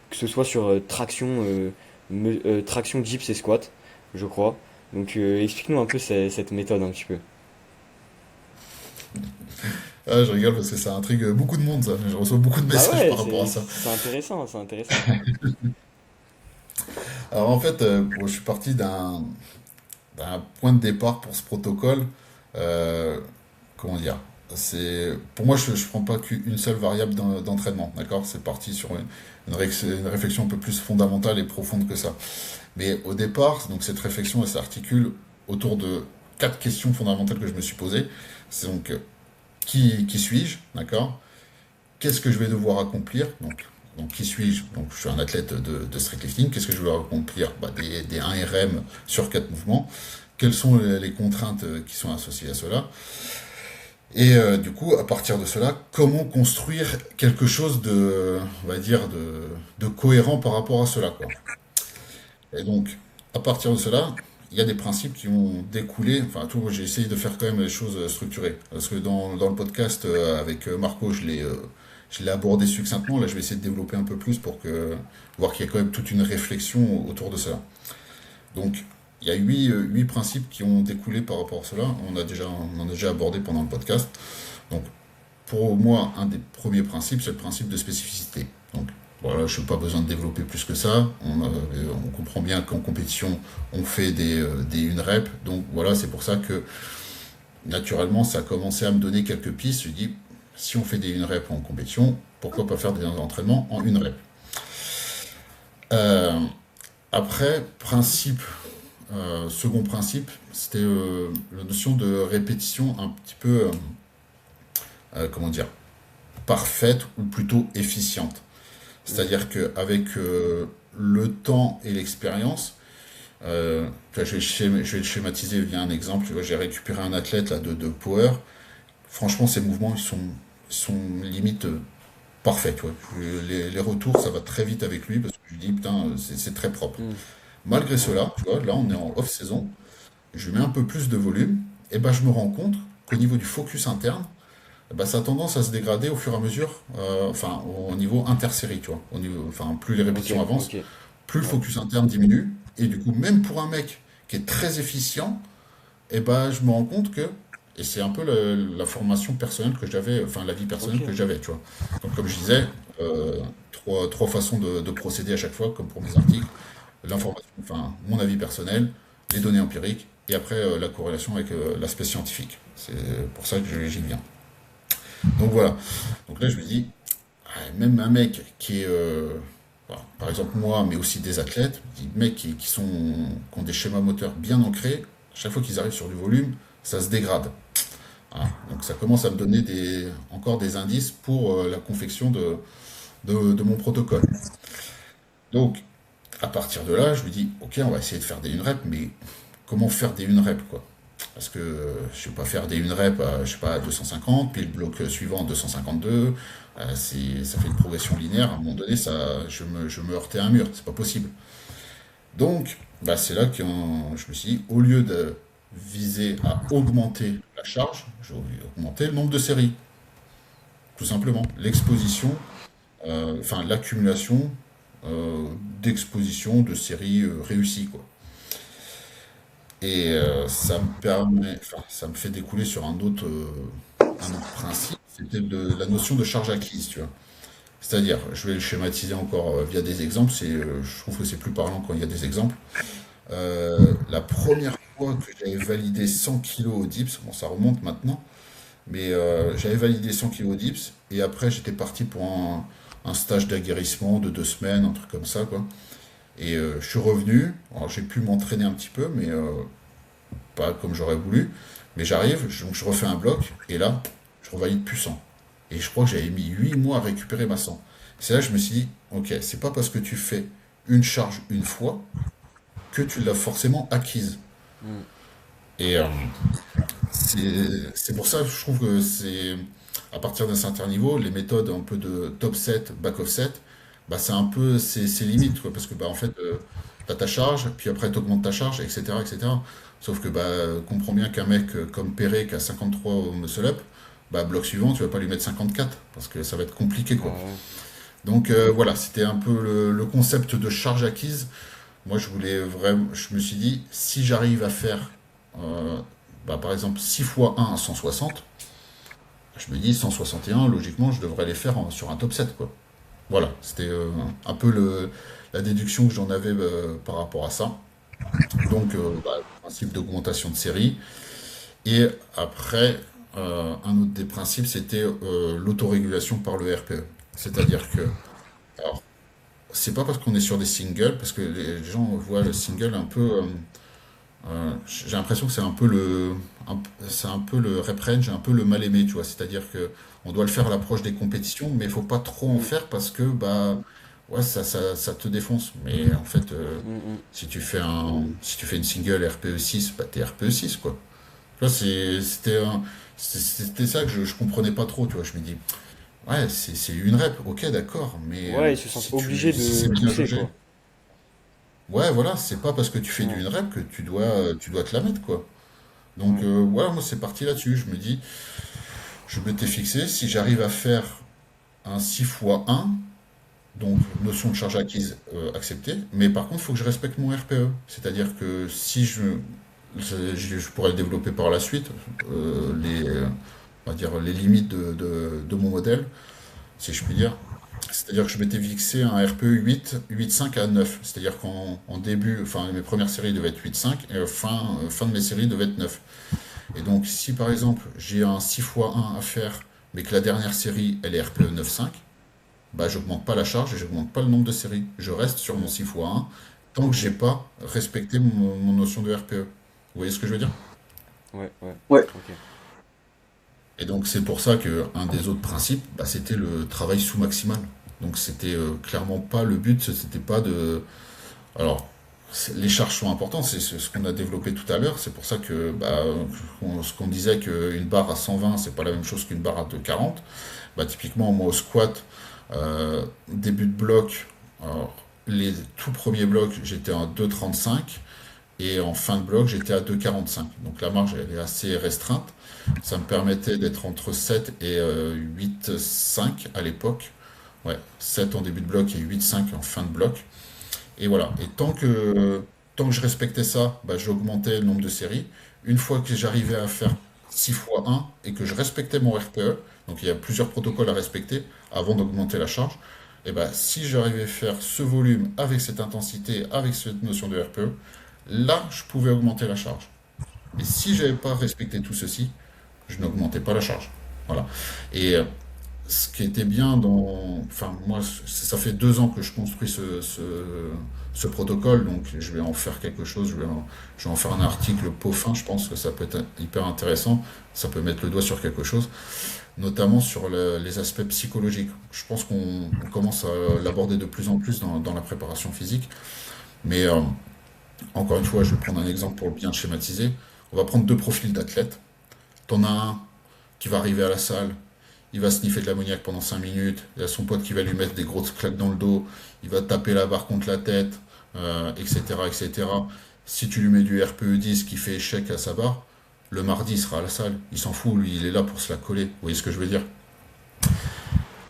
Que ce soit sur traction, dips et squat, je crois. Explique-nous un peu cette méthode un petit peu. Ah, je rigole parce que ça intrigue beaucoup de monde, ça. Je reçois beaucoup de Bah messages ouais, par rapport à ça. c'est intéressant, c'est intéressant. Alors en fait, bon, je suis parti d'un point de départ pour ce protocole. Euh, Comment dire? Pour moi, je prends pas qu'une seule variable d'entraînement, d'accord? C'est parti sur une réflexion un peu plus fondamentale et profonde que ça. Mais au départ, donc cette réflexion, elle s'articule autour de quatre questions fondamentales que je me suis posées. C'est donc qui suis-je, d'accord? Qu'est-ce que je vais devoir accomplir? Donc qui suis-je? Donc je suis un athlète de streetlifting. Qu'est-ce que je vais accomplir? Bah, des 1 RM sur 4 mouvements. Quelles sont les contraintes qui sont associées à cela? Et du coup, à partir de cela, comment construire quelque chose on va dire, de cohérent par rapport à cela, quoi. Et donc, à partir de cela, il y a des principes qui ont découlé. Enfin, tout, j'ai essayé de faire quand même les choses structurées. Parce que dans le podcast avec Marco, je l'ai abordé succinctement. Là, je vais essayer de développer un peu plus voir qu'il y a quand même toute une réflexion autour de cela. Donc, il y a huit principes qui ont découlé par rapport à cela. On en a déjà abordé pendant le podcast. Donc, pour moi, un des premiers principes, c'est le principe de spécificité. Donc, voilà, je n'ai pas besoin de développer plus que ça. On comprend bien qu'en compétition, on fait des une rep. Donc, voilà, c'est pour ça que, naturellement, ça a commencé à me donner quelques pistes. Je dis, si on fait des une rep en compétition, pourquoi pas faire des entraînements en une rep? Euh, Après, second principe, c'était la notion de répétition un petit peu, comment dire, parfaite ou plutôt efficiente. Ok. C'est-à-dire qu'avec le temps et l'expérience, je vais le schématiser via un exemple. Tu vois, j'ai récupéré un athlète là, de power. Franchement, ses mouvements, ils sont limite parfaits. Tu vois. Les retours, ça va très vite avec lui parce que je lui dis, putain, c'est très propre. Hmm. Malgré Ouais. cela, tu vois, là, on est en off-saison. Je mets un peu plus de volume, et ben je me rends compte qu'au niveau du focus interne, eh ben, ça a tendance à se dégrader au fur et à mesure, enfin au niveau intersérie, tu vois. Enfin, plus les Ok, répétitions avancent, ok. plus le Ouais. focus interne diminue, et du coup, même pour un mec qui est très efficient, eh ben je me rends compte que, et c'est un peu la formation personnelle que j'avais, enfin la vie personnelle que Ok. j'avais, tu vois. Donc comme je disais, trois façons de procéder à chaque fois, comme pour mes articles l'information, enfin mon avis personnel, les données empiriques et après la corrélation avec l'aspect scientifique. C'est pour ça que j'y viens. Donc voilà. Donc là je me dis, même un mec qui est, par exemple moi, mais aussi des athlètes, des mecs qui ont des schémas moteurs bien ancrés, chaque fois qu'ils arrivent sur du volume, ça se dégrade. Voilà. Donc ça commence à me donner encore des indices pour la confection de mon protocole. Donc à partir de là, je me dis, ok, on va essayer de faire des une rep, mais comment faire des une rep, quoi? Parce que je ne vais pas faire des une rep à, je sais pas, à 250, puis le bloc suivant à 252. Ça fait une progression linéaire. À un moment donné, je me heurtais à un mur. C'est pas possible. Donc, bah, c'est là que je me suis dit, au lieu de viser à augmenter la charge, je vais augmenter le nombre de séries. Tout simplement. L'exposition, enfin l'accumulation euh, d'exposition de séries réussies, quoi. Et ça me fait découler sur un autre principe, c'était de la notion de charge acquise, tu vois. C'est-à-dire, je vais le schématiser encore via des exemples, je trouve que c'est plus parlant quand il y a des exemples. La première fois que j'avais validé 100 kilos au dips, bon ça remonte maintenant, mais j'avais validé 100 kilos au dips, et après j'étais parti pour un stage d'aguerrissement de 2 semaines, un truc comme ça, quoi. Et je suis revenu, alors j'ai pu m'entraîner un petit peu, mais pas comme j'aurais voulu. Mais j'arrive, donc je refais un bloc, et là, je revalide plus 100. Et je crois que j'avais mis 8 mois à récupérer ma 100. C'est là que je me suis dit, ok, c'est pas parce que tu fais une charge une fois que tu l'as forcément acquise. Hmm. Et c'est pour ça que je trouve que c'est à partir d'un certain niveau, les méthodes un peu de top set, back offset, bah, c'est un peu ses limites, quoi, parce que bah, en fait, tu as ta charge, puis après tu augmentes ta charge, etc., etc. Sauf que bah, comprends bien qu'un mec comme Perret qui a 53 au muscle up, bah, bloc suivant, tu vas pas lui mettre 54, parce que ça va être compliqué, Ah quoi. ouais. Donc voilà, c'était un peu le concept de charge acquise. Moi, je voulais vraiment, je me suis dit, si j'arrive à faire, euh, bah, par exemple, 6 fois 1 à 160, je me dis 161, logiquement, je devrais les faire sur un top 7, quoi. Voilà, c'était un peu la déduction que j'en avais par rapport à ça. Donc, bah, principe d'augmentation de série. Et après, un autre des principes, c'était l'autorégulation par le RPE. C'est-à-dire que, alors, c'est pas parce qu'on est sur des singles, parce que les gens voient le single un peu. J'ai l'impression que c'est un peu le rep range, un peu le mal aimé, tu vois. C'est-à-dire que on doit le faire à l'approche des compétitions, mais il faut pas trop en Mm, faire parce que bah ouais, ça te défonce. Mais en fait, mm, si tu fais une single RPE 6, bah t'es RPE 6 quoi. Tu vois, c'était ça que je comprenais pas trop, tu vois. Je me dis, ouais, c'est une rep, ok, d'accord, mais ouais, ils se sentent obligés si c'est de bien pousser, jaugé, quoi. ouais, voilà, c'est pas parce que tu fais du Ouais, une rep que tu dois te la mettre, quoi. Donc ouais, voilà, moi c'est parti là-dessus. Je me dis, je m'étais fixé, si j'arrive à faire un 6 fois 1, donc notion de charge acquise acceptée, mais par contre, il faut que je respecte mon RPE. C'est-à-dire que si je pourrais le développer par la suite, on va dire les limites de mon modèle, si je puis dire. C'est-à-dire que je m'étais fixé un RPE 8, 8,5 à 9. C'est-à-dire qu'en début, enfin mes premières séries devaient être 8,5 et fin de mes séries devaient être 9. Et donc, si par exemple j'ai un 6 fois 1 à faire, mais que la dernière série elle est RPE 9,5, bah j'augmente pas la charge et j'augmente pas le nombre de séries. Je reste sur mon mm, 6 fois 1 tant que ok, j'ai pas respecté mon notion de RPE. Vous voyez ce que je veux dire? ouais, ouais, Ouais. ok. Et donc c'est pour ça que un des autres principes, bah, c'était le travail sous-maximal. Donc c'était clairement pas le but, c'était pas de. Alors, les charges sont importantes, c'est ce qu'on a développé tout à l'heure. C'est pour ça que bah, ce qu'on disait qu'une barre à 120, c'est pas la même chose qu'une barre à 240. Bah, typiquement, moi au squat, début de bloc, alors, les tout premiers blocs, j'étais à 2,35 et en fin de bloc, j'étais à 2,45. Donc la marge, elle est assez restreinte. Ça me permettait d'être entre 7 et 8,5 à l'époque. Ouais, 7 en début de bloc et 8,5 en fin de bloc. Et voilà. Et tant que je respectais ça, bah, j'augmentais le nombre de séries. Une fois que j'arrivais à faire 6 fois 1 et que je respectais mon RPE, donc il y a plusieurs protocoles à respecter avant d'augmenter la charge, et bah, si j'arrivais à faire ce volume avec cette intensité, avec cette notion de RPE, là, je pouvais augmenter la charge. Et si j'avais pas respecté tout ceci, je n'augmentais pas la charge. Voilà. Et ce qui était bien dans. Enfin, moi, ça fait 2 ans que je construis ce protocole, donc je vais en faire quelque chose, je vais en faire un article peaufin, je pense que ça peut être hyper intéressant, ça peut mettre le doigt sur quelque chose, notamment sur les aspects psychologiques. Je pense qu'on commence à l'aborder de plus en plus dans la préparation physique, mais encore une fois, je vais prendre un exemple pour bien schématiser. On va prendre deux profils d'athlètes. T'en as un qui va arriver à la salle, il va sniffer de l'ammoniaque pendant 5 minutes, il y a son pote qui va lui mettre des grosses claques dans le dos, il va taper la barre contre la tête, etc., etc. Si tu lui mets du RPE 10 qui fait échec à sa barre, le mardi il sera à la salle, il s'en fout, lui il est là pour se la coller. Vous voyez ce que je veux dire?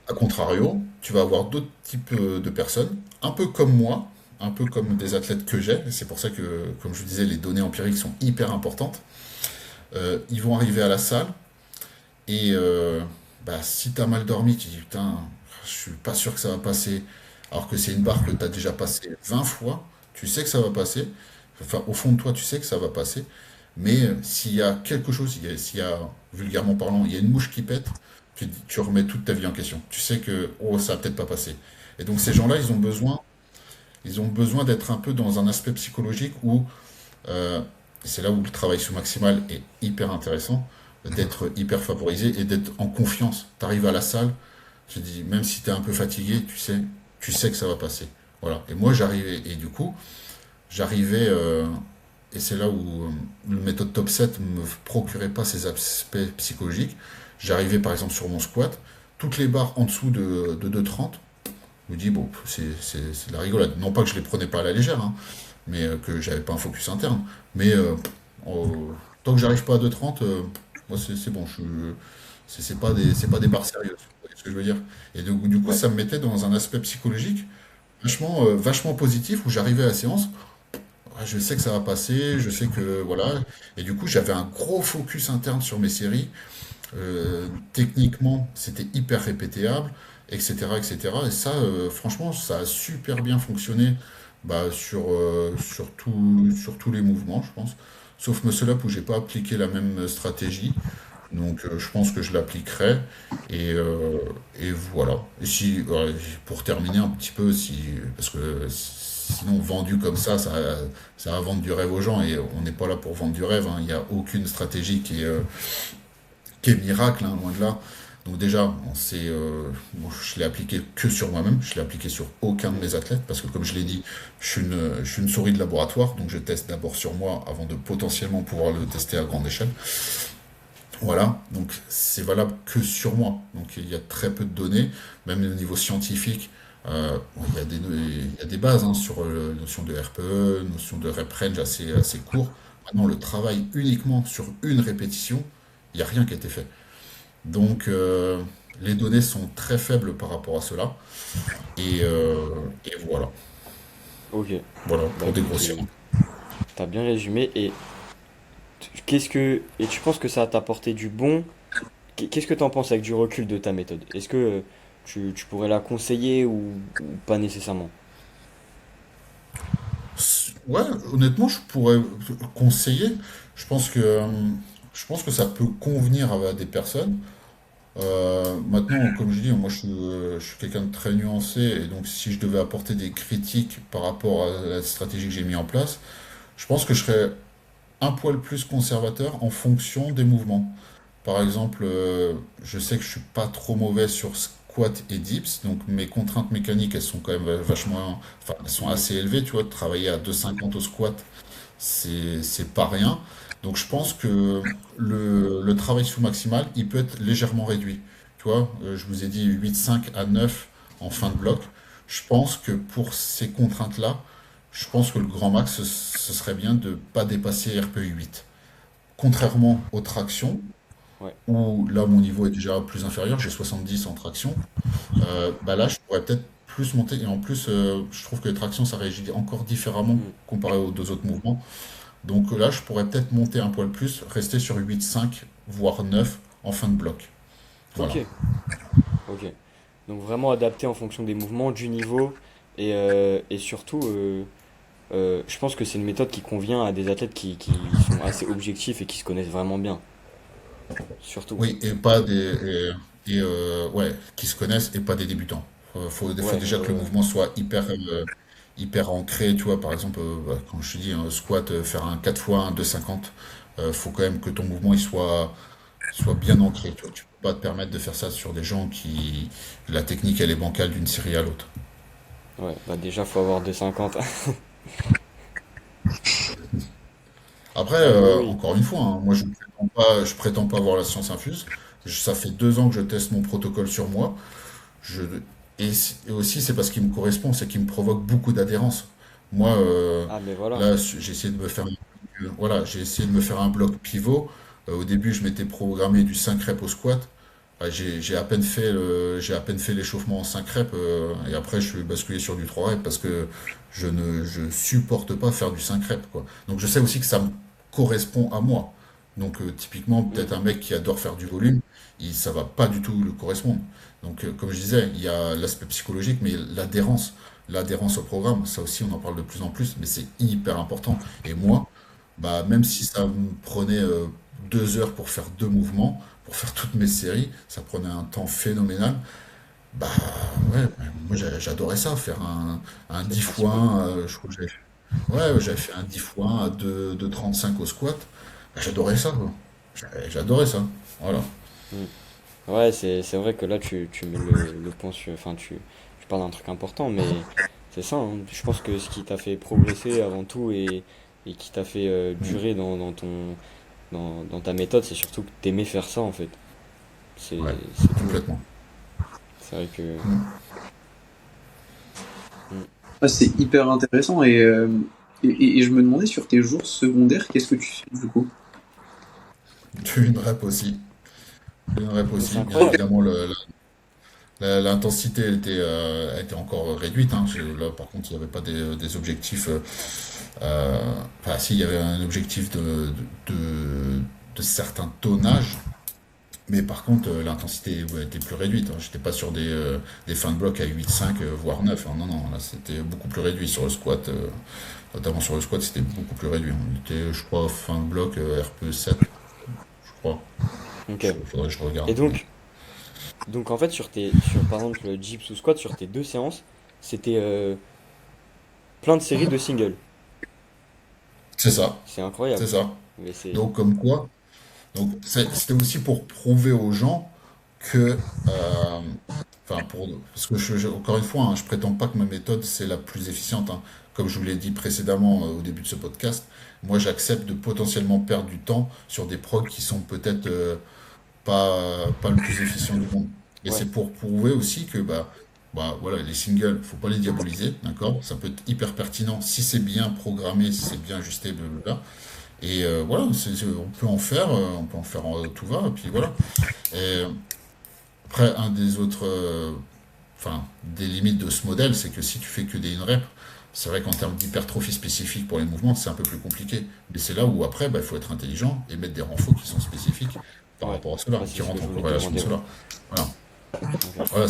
A contrario, tu vas avoir d'autres types de personnes, un peu comme moi, un peu comme des athlètes que j'ai, c'est pour ça que, comme je vous disais, les données empiriques sont hyper importantes. Ils vont arriver à la salle, et bah, si t'as mal dormi, tu dis putain, je suis pas sûr que ça va passer. Alors que c'est une barre que t'as déjà passé 20 fois, tu sais que ça va passer. Enfin, au fond de toi, tu sais que ça va passer. Mais s'il y a quelque chose, s'il y a, vulgairement parlant, il y a une mouche qui pète, tu remets toute ta vie en question. Tu sais que oh, ça va peut-être pas passer. Et donc ces gens-là, ils ont besoin d'être un peu dans un aspect psychologique où euh, c'est là où le travail sous maximal est hyper intéressant, d'être hyper favorisé et d'être en confiance. Tu arrives à la salle, je dis, même si tu es un peu fatigué, tu sais que ça va passer. Voilà. Et moi, j'arrivais, et du coup, j'arrivais, et c'est là où le méthode top 7 me procurait pas ces aspects psychologiques. J'arrivais par exemple sur mon squat, toutes les barres en dessous de 2,30, je me dis, bon, c'est de la rigolade. Non pas que je les prenais pas à la légère, hein, mais que j'avais pas un focus interne. Mais oh, tant que j'arrive pas à 2,30, moi c'est bon, c'est pas des barres sérieuses. Vous voyez ce que je veux dire? Et du coup, Ouais. ça me mettait dans un aspect psychologique vachement positif où j'arrivais à la séance. Ouais, je sais que ça va passer, je sais que voilà. Et du coup, j'avais un gros focus interne sur mes séries. Techniquement, c'était hyper répétéable, etc., etc. Et cetera. Et ça, franchement, ça a super bien fonctionné bah, sur tous les mouvements, je pense. Sauf Muscle Up où j'ai pas appliqué la même stratégie. Donc, je pense que je l'appliquerai. Et, euh, et voilà. Et si, pour terminer un petit peu, parce que sinon, vendu comme ça va vendre du rêve aux gens. Et on n'est pas là pour vendre du rêve, hein. Il n'y a aucune stratégie qui est miracle, hein, loin de là. Donc déjà, bon, je l'ai appliqué que sur moi-même, je l'ai appliqué sur aucun de mes athlètes, parce que comme je l'ai dit, je suis une souris de laboratoire, donc je teste d'abord sur moi avant de potentiellement pouvoir le tester à grande échelle. Voilà, donc c'est valable que sur moi. Donc il y a très peu de données, même au niveau scientifique, bon, il y a des bases hein, sur la notion de RPE, notion de rep range assez court. Maintenant, le travail uniquement sur une répétition, il n'y a rien qui a été fait. Donc, les données sont très faibles par rapport à cela. Et voilà. Ok. Voilà, Bah pour écoute, dégrossir. t'as bien résumé. Et tu penses que ça t'a apporté du bon? Qu'est-ce que t'en penses avec du recul de ta méthode? Est-ce que tu pourrais la conseiller ou pas nécessairement? Ouais, honnêtement, je pourrais conseiller. Je pense je pense que ça peut convenir à des personnes. Maintenant, comme je dis, moi je suis quelqu'un de très nuancé et donc si je devais apporter des critiques par rapport à la stratégie que j'ai mis en place, je pense que je serais un poil plus conservateur en fonction des mouvements. Par exemple, je sais que je suis pas trop mauvais sur squat et dips, donc mes contraintes mécaniques, elles sont quand même vachement, enfin, elles sont assez élevées, tu vois, de travailler à 2,50 au squat, c'est pas rien. Donc je pense que le travail sous maximal, il peut être légèrement réduit. Tu vois, je vous ai dit 8,5 à 9 en fin de bloc. Je pense que pour ces contraintes-là, je pense que le grand max, ce serait bien de ne pas dépasser RPE 8. Contrairement aux tractions, Ouais. où là mon niveau est déjà plus inférieur, j'ai 70 en traction, bah là je pourrais peut-être plus monter. Et en plus, je trouve que les tractions ça réagit encore différemment Hmm. comparé aux deux autres mouvements. Donc là je pourrais peut-être monter un poil plus, rester sur 8,5 voire 9 en fin de bloc. Ok. Voilà. Ok. Donc vraiment adapté en fonction des mouvements, du niveau et surtout, je pense que c'est une méthode qui convient à des athlètes qui sont assez objectifs et qui se connaissent vraiment bien. Surtout. Oui, et pas des. Ouais, qui se connaissent et pas des débutants. Faut Ouais, déjà ouais, que le ouais. mouvement soit hyper ancré, tu vois. Par exemple, bah, quand je te dis un squat, faire un 4 fois un 2,50, faut quand même que ton mouvement soit bien ancré, tu vois. Tu peux pas te permettre de faire ça sur des gens qui. La technique, elle est bancale d'une série à l'autre. Ouais, bah déjà faut avoir 2,50. Après, Ah oui, oui. encore une fois, hein, moi je prétends pas avoir la science infuse. Ça fait 2 ans que je teste mon protocole sur moi. Je, et aussi, c'est parce qu'il me correspond, c'est qu'il me provoque beaucoup d'adhérence. Moi, Ah mais voilà. là, j'ai essayé de me faire, voilà, j'ai essayé de me faire un bloc pivot. Au début, je m'étais programmé du 5 reps au squat. J'ai à peine fait l'échauffement en 5 reps, et après, je suis basculé sur du 3 reps parce que je supporte pas faire du 5 reps, quoi. Donc, je sais aussi que ça me correspond à moi. Donc, typiquement, Hmm. peut-être un mec qui adore faire du volume, ça va pas du tout le correspondre. Donc, comme je disais, il y a l'aspect psychologique, mais l'adhérence au programme, ça aussi, on en parle de plus en plus, mais c'est hyper important. Et moi, bah, même si ça me prenait 2 heures pour faire 2 mouvements, pour faire toutes mes séries, ça prenait un temps phénoménal. Bah ouais, moi j'adorais ça, faire un C'est 10 le fois principal. 1, je crois que j'avais fait un 10 fois 1 à 2,35 au squat. Bah, j'adorais ça, quoi. J'adorais ça. Voilà. Hmm. Ouais, c'est vrai que là tu mets le point sur. Enfin, tu parles d'un truc important, mais c'est ça, hein. Je pense que ce qui t'a fait progresser avant tout et et qui t'a fait durer dans ta méthode, c'est surtout que t'aimais faire ça en fait. Ouais, C'est tout, hein. complètement. C'est vrai que. Mm. Ah, c'est hyper intéressant et je me demandais sur tes jours secondaires, qu'est-ce que tu fais du coup? Une rep aussi. Une rep Mais c'est aussi. Bien Ok. incroyable. évidemment, l'intensité elle était encore réduite, hein. Là, par contre, il n'y avait pas des objectifs. Enfin, si, il y avait un objectif de certain tonnage. Mais par contre, l'intensité ouais, était plus réduite, hein. J'étais pas sur des fins de bloc à 8, 5, voire 9, hein. Non, non, là c'était beaucoup plus réduit sur le squat. Notamment sur le squat, c'était beaucoup plus réduit. On était, je crois, fin de bloc RPE 7, je crois. Ok. Faudrait que je regarde. Et Mais... donc en fait, par exemple, le dips ou squat, sur tes deux séances, c'était plein de séries de singles. C'est ça, C'est c'est incroyable. ça. Mais c'est. Donc comme quoi, donc c'était aussi pour prouver aux gens que, enfin parce que encore une fois, hein, je prétends pas que ma méthode c'est la plus efficiente, hein. Comme je vous l'ai dit précédemment au début de ce podcast, moi j'accepte de potentiellement perdre du temps sur des prods qui sont peut-être pas le plus efficient du monde. Et Ouais, c'est pour prouver aussi que bah voilà, les singles, faut pas les diaboliser, d'accord? Ça peut être hyper pertinent si c'est bien programmé, si c'est bien ajusté, blablabla. Et voilà, on peut en faire tout va, et puis voilà. Et après, un des autres, enfin, des limites de ce modèle, c'est que si tu fais que des in-rep, c'est vrai qu'en termes d'hypertrophie spécifique pour les mouvements, c'est un peu plus compliqué. Mais c'est là où après, bah, il faut être intelligent et mettre des renforts qui sont spécifiques par ouais. rapport à cela, Bah, qui c'est ce que rentrent je en voulais te corrélation de demander, ouais. cela. Voilà. Ok. Voilà,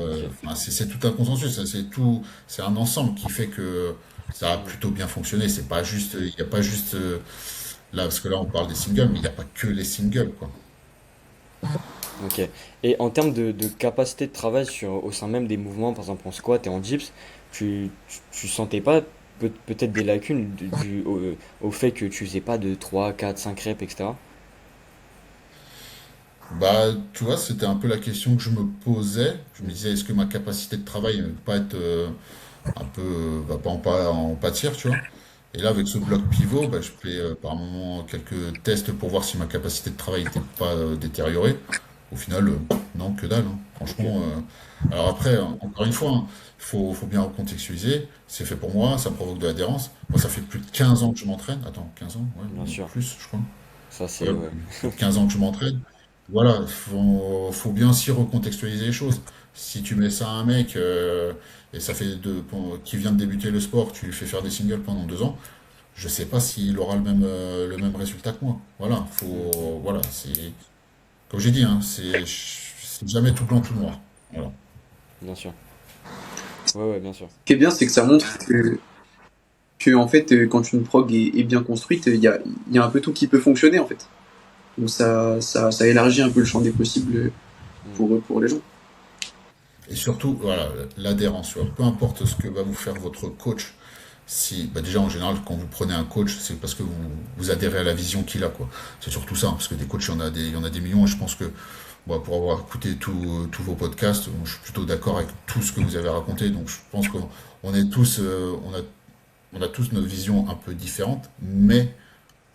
Ok. enfin, c'est tout un consensus, c'est tout, c'est un ensemble qui fait que ça a Mm. plutôt bien fonctionné. C'est pas juste, il n'y a pas juste là, parce que là on parle des singles, mais il n'y a pas que les singles, quoi. Ok. Et en termes de capacité de travail au sein même des mouvements, par exemple en squat et en dips, tu sentais pas peut-être des lacunes au fait que tu faisais pas de 3 4 5 reps, etc. Bah, tu vois, c'était un peu la question que je me posais. Je me disais, est-ce que ma capacité de travail ne va pas être un peu, va pas en pâtir, tu vois? Et là, avec ce bloc pivot, bah, je fais par moment quelques tests pour voir si ma capacité de travail n'était pas détériorée. Au final, non, que dalle, hein. Ok. Franchement. Alors après, encore une fois, hein, faut bien recontextualiser. C'est fait pour moi, ça provoque de l'adhérence. Moi, ça fait plus de 15 ans que je m'entraîne. Attends, 15 ans? Ouais, Bien non, sûr. plus, je crois. Ça c'est Ouais, ouais. plus de 15 ans que je m'entraîne. Voilà, faut bien aussi recontextualiser les choses. Si tu mets ça à un mec et ça fait qui vient de débuter le sport, tu lui fais faire des singles pendant 2 ans, je sais pas s'il aura le même résultat que moi. Voilà, Mm, mm. voilà, c'est comme j'ai dit, hein, c'est jamais tout blanc tout noir. Voilà. Bien sûr. Ouais, ouais, bien sûr. Ce qui est bien, c'est que ça montre que en fait, quand une prog est bien construite, il y a un peu tout qui peut fonctionner en fait. Donc ça élargit un peu le champ des possibles Mm. pour les gens. Et surtout, voilà, l'adhérence, tu vois. Peu importe ce que va vous faire votre coach, si, bah déjà en général, quand vous prenez un coach, c'est parce que vous adhérez à la vision qu'il a, quoi. C'est surtout ça, hein, parce que des coachs, il y en a des millions, et je pense que, bon, pour avoir écouté tous vos podcasts, je suis plutôt d'accord avec tout ce que vous avez raconté, donc je pense qu'on est tous, on a tous notre vision un peu différente, mais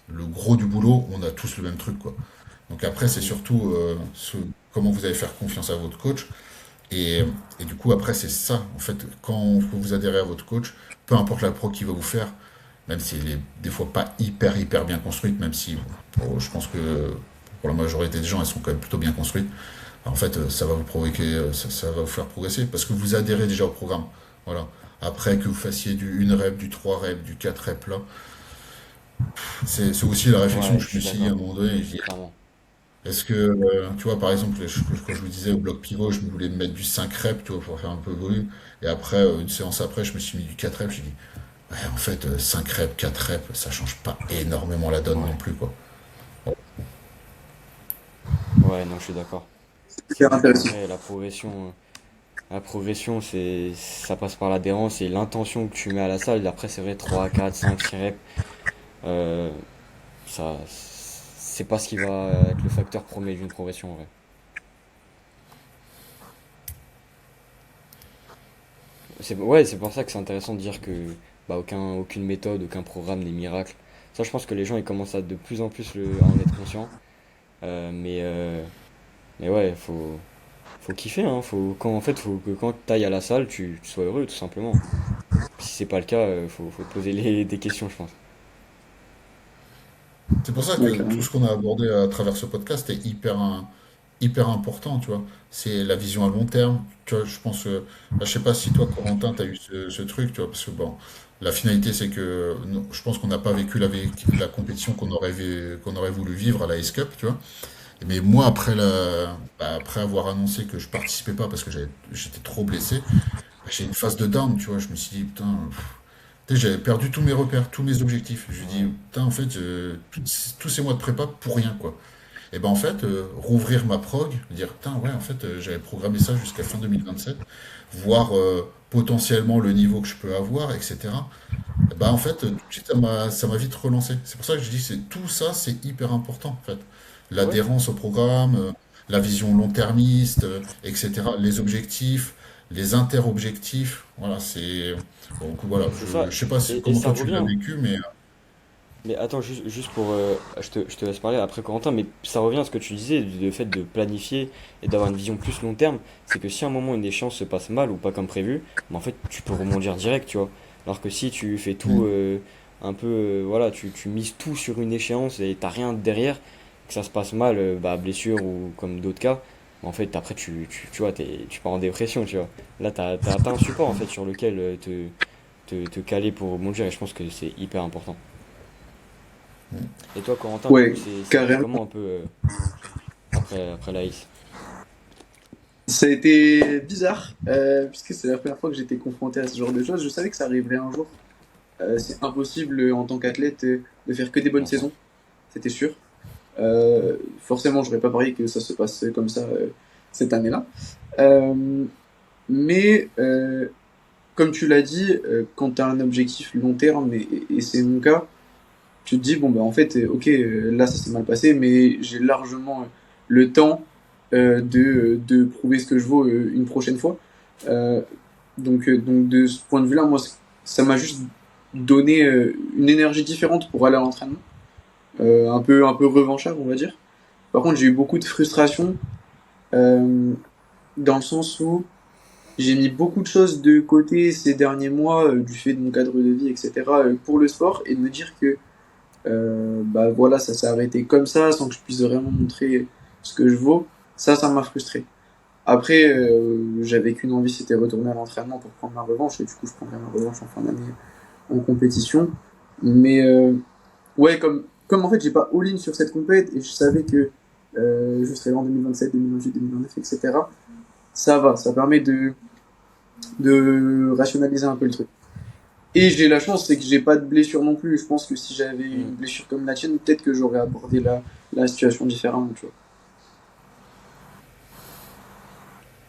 le gros du boulot, on a tous le même truc, quoi. Donc après, c'est Mm. surtout comment vous allez faire confiance à votre coach. Et du coup, après, c'est ça. En fait, quand vous adhérez à votre coach, peu importe la pro qu'il va vous faire, même si elle est des fois pas hyper, hyper bien construite, même si je pense que pour la majorité des gens, elles sont quand même plutôt bien construites, en fait, ça va vous provoquer, ça va vous faire progresser parce que vous adhérez déjà au programme. Voilà. Après que vous fassiez du 1 rep, du 3 rep, du 4 rep là, c'est aussi la réflexion Ouais, que je je me suis suis dit à un d'accord. moment donné. Clairement. Est-ce que, tu vois, par exemple, quand je vous disais au bloc pivot, je me voulais me mettre du 5 reps, tu vois, pour faire un peu de volume. Et après, une séance après, je me suis mis du 4 reps. J'ai dit, ouais, en fait, 5 reps, 4 reps, ça change pas énormément la donne non Ouais. plus, quoi. Ouais, non, je suis d'accord. C'est Hyper vrai intéressant. qu'après, la progression, ça passe par l'adhérence et l'intention que tu mets à la salle. Après, c'est vrai, 3 4 5 6 reps, euh, c'est pas ce qui va être le facteur premier d'une progression, en vrai. Ouais, c'est pour ça que c'est intéressant de dire que bah, aucune méthode, aucun programme n'est miracle. Ça, je pense que les gens ils commencent à de plus en plus à en être conscients. Euh, mais, euh, mais ouais, faut kiffer, hein. En fait, faut que quand tu ailles à la salle, tu sois heureux, tout simplement. Si c'est pas le cas, faut te poser des questions, je pense. C'est pour ça Ouais, que tout carrément. ce qu'on a abordé à travers ce podcast est hyper important, tu vois. C'est la vision à long terme. Tu vois, je pense, je sais pas si toi, Corentin, tu as eu ce truc, tu vois, parce que bon, la finalité, c'est que non, je pense qu'on n'a pas vécu la compétition qu'on aurait voulu vivre à la Ace Cup, tu vois. Mais moi, après avoir annoncé que je participais pas parce que j'étais trop blessé, bah, j'ai une phase de down, tu vois. Je me suis dit, putain, tu sais, j'avais perdu tous mes repères, tous mes objectifs. Je me dis, Ouais. putain, en fait, tous ces mois de prépa pour rien, quoi. Et ben en fait, rouvrir ma prog, dire, putain, ouais, en fait, j'avais programmé ça jusqu'à fin 2027, voir potentiellement le niveau que je peux avoir, etc. Et ben en fait, tout de suite, ça m'a vite relancé. C'est pour ça que je dis, tout ça, c'est hyper important, en fait. Ouais, L'adhérence au programme, la vision long-termiste, etc. Les objectifs, les interobjectifs, voilà, c'est... Donc voilà, c'est ça. je sais pas Et comment ça toi tu l'as revient. vécu, mais... Mais attends, juste pour. Je te laisse parler après, Corentin, mais ça revient à ce que tu disais, le fait de planifier et d'avoir une vision plus long terme. C'est que si à un moment une échéance se passe mal ou pas comme prévu, bah, en fait, tu peux rebondir direct, tu vois. Alors que si tu fais tout Hmm. un peu. Voilà, tu mises tout sur une échéance et t'as rien derrière, que ça se passe mal, bah, blessure ou comme d'autres cas, bah, en fait, après, tu vois, tu pars en dépression, tu vois. Là, t'as un support, en fait, sur lequel te caler pour rebondir et je pense que c'est hyper important. Et toi, Corentin, du coup, Ouais, c'est passé carrément. comment un peu après l'AIS? Ça a été bizarre, puisque c'est la première fois que j'étais confronté à ce genre de choses. Je savais que ça arriverait un jour. C'est impossible en tant qu'athlète de faire que des bonnes Bien sûr. saisons, c'était sûr. Forcément, j'aurais pas parié que ça se passe comme ça cette année-là. Euh, mais comme tu l'as dit, quand tu as un objectif long terme, et c'est mon cas, tu te dis, bon, bah en fait, ok, là ça s'est mal passé, mais j'ai largement le temps de prouver ce que je vaux une prochaine fois. Euh, donc de ce point de vue-là, moi, ça m'a juste donné une énergie différente pour aller à l'entraînement, un peu revanchard, on va dire. Par contre, j'ai eu beaucoup de frustration euh, dans le sens où j'ai mis beaucoup de choses de côté ces derniers mois, du fait de mon cadre de vie, etc., pour le sport, et de me dire que bah voilà, ça s'est arrêté comme ça, sans que je puisse vraiment montrer ce que je vaux. Ça m'a frustré. Après, j'avais qu'une envie, c'était retourner à l'entraînement pour prendre ma revanche, et du coup, je prendrai ma revanche en fin d'année en compétition. Mais ouais, comme en fait, j'ai pas all-in sur cette compète, et je savais que je serais là en 2027, 2028, 2029, etc. Ça va, ça permet de rationaliser un peu le truc. Et j'ai la chance, c'est que j'ai pas de blessure non plus. Je pense que si j'avais Hmm. une blessure comme la tienne, peut-être que j'aurais abordé la situation différemment, tu vois.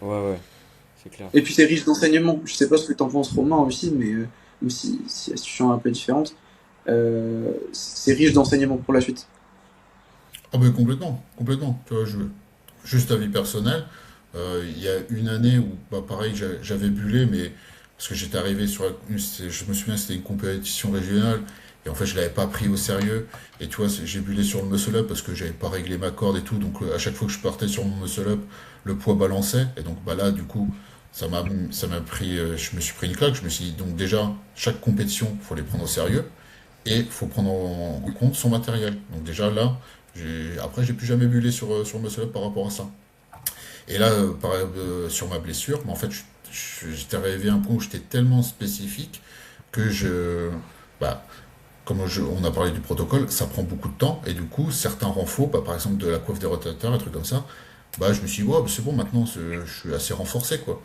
Ouais, ouais, c'est clair. Et puis c'est riche d'enseignements. Je sais pas ce que t'en penses, Romain, aussi, mais même si la situation est un peu différente, c'est riche d'enseignements pour la suite. Ah ben complètement, complètement. Tu vois, juste avis personnel, il y a une année où, bah, pareil, j'avais bullé, mais parce que j'étais arrivé je me souviens, c'était une compétition régionale, et en fait, je l'avais pas pris au sérieux. Et tu vois, j'ai bullé sur le muscle up parce que j'avais pas réglé ma corde et tout. Donc, à chaque fois que je partais sur mon muscle up, le poids balançait. Et donc, bah là, du coup, ça m'a pris, je me suis pris une claque. Je me suis dit, donc déjà, chaque compétition, faut les prendre au sérieux. Et il faut prendre en compte son matériel. Donc déjà là, après j'ai plus jamais bullé sur Muscle Up par rapport à ça. Et là, sur ma blessure, mais en fait, j'étais arrivé à un point où j'étais tellement spécifique que bah, on a parlé du protocole, ça prend beaucoup de temps. Et du coup, certains renforts, bah, par exemple de la coiffe des rotateurs, un truc comme ça, bah, je me suis dit, ouais, bah, c'est bon, maintenant, je suis assez renforcé, quoi.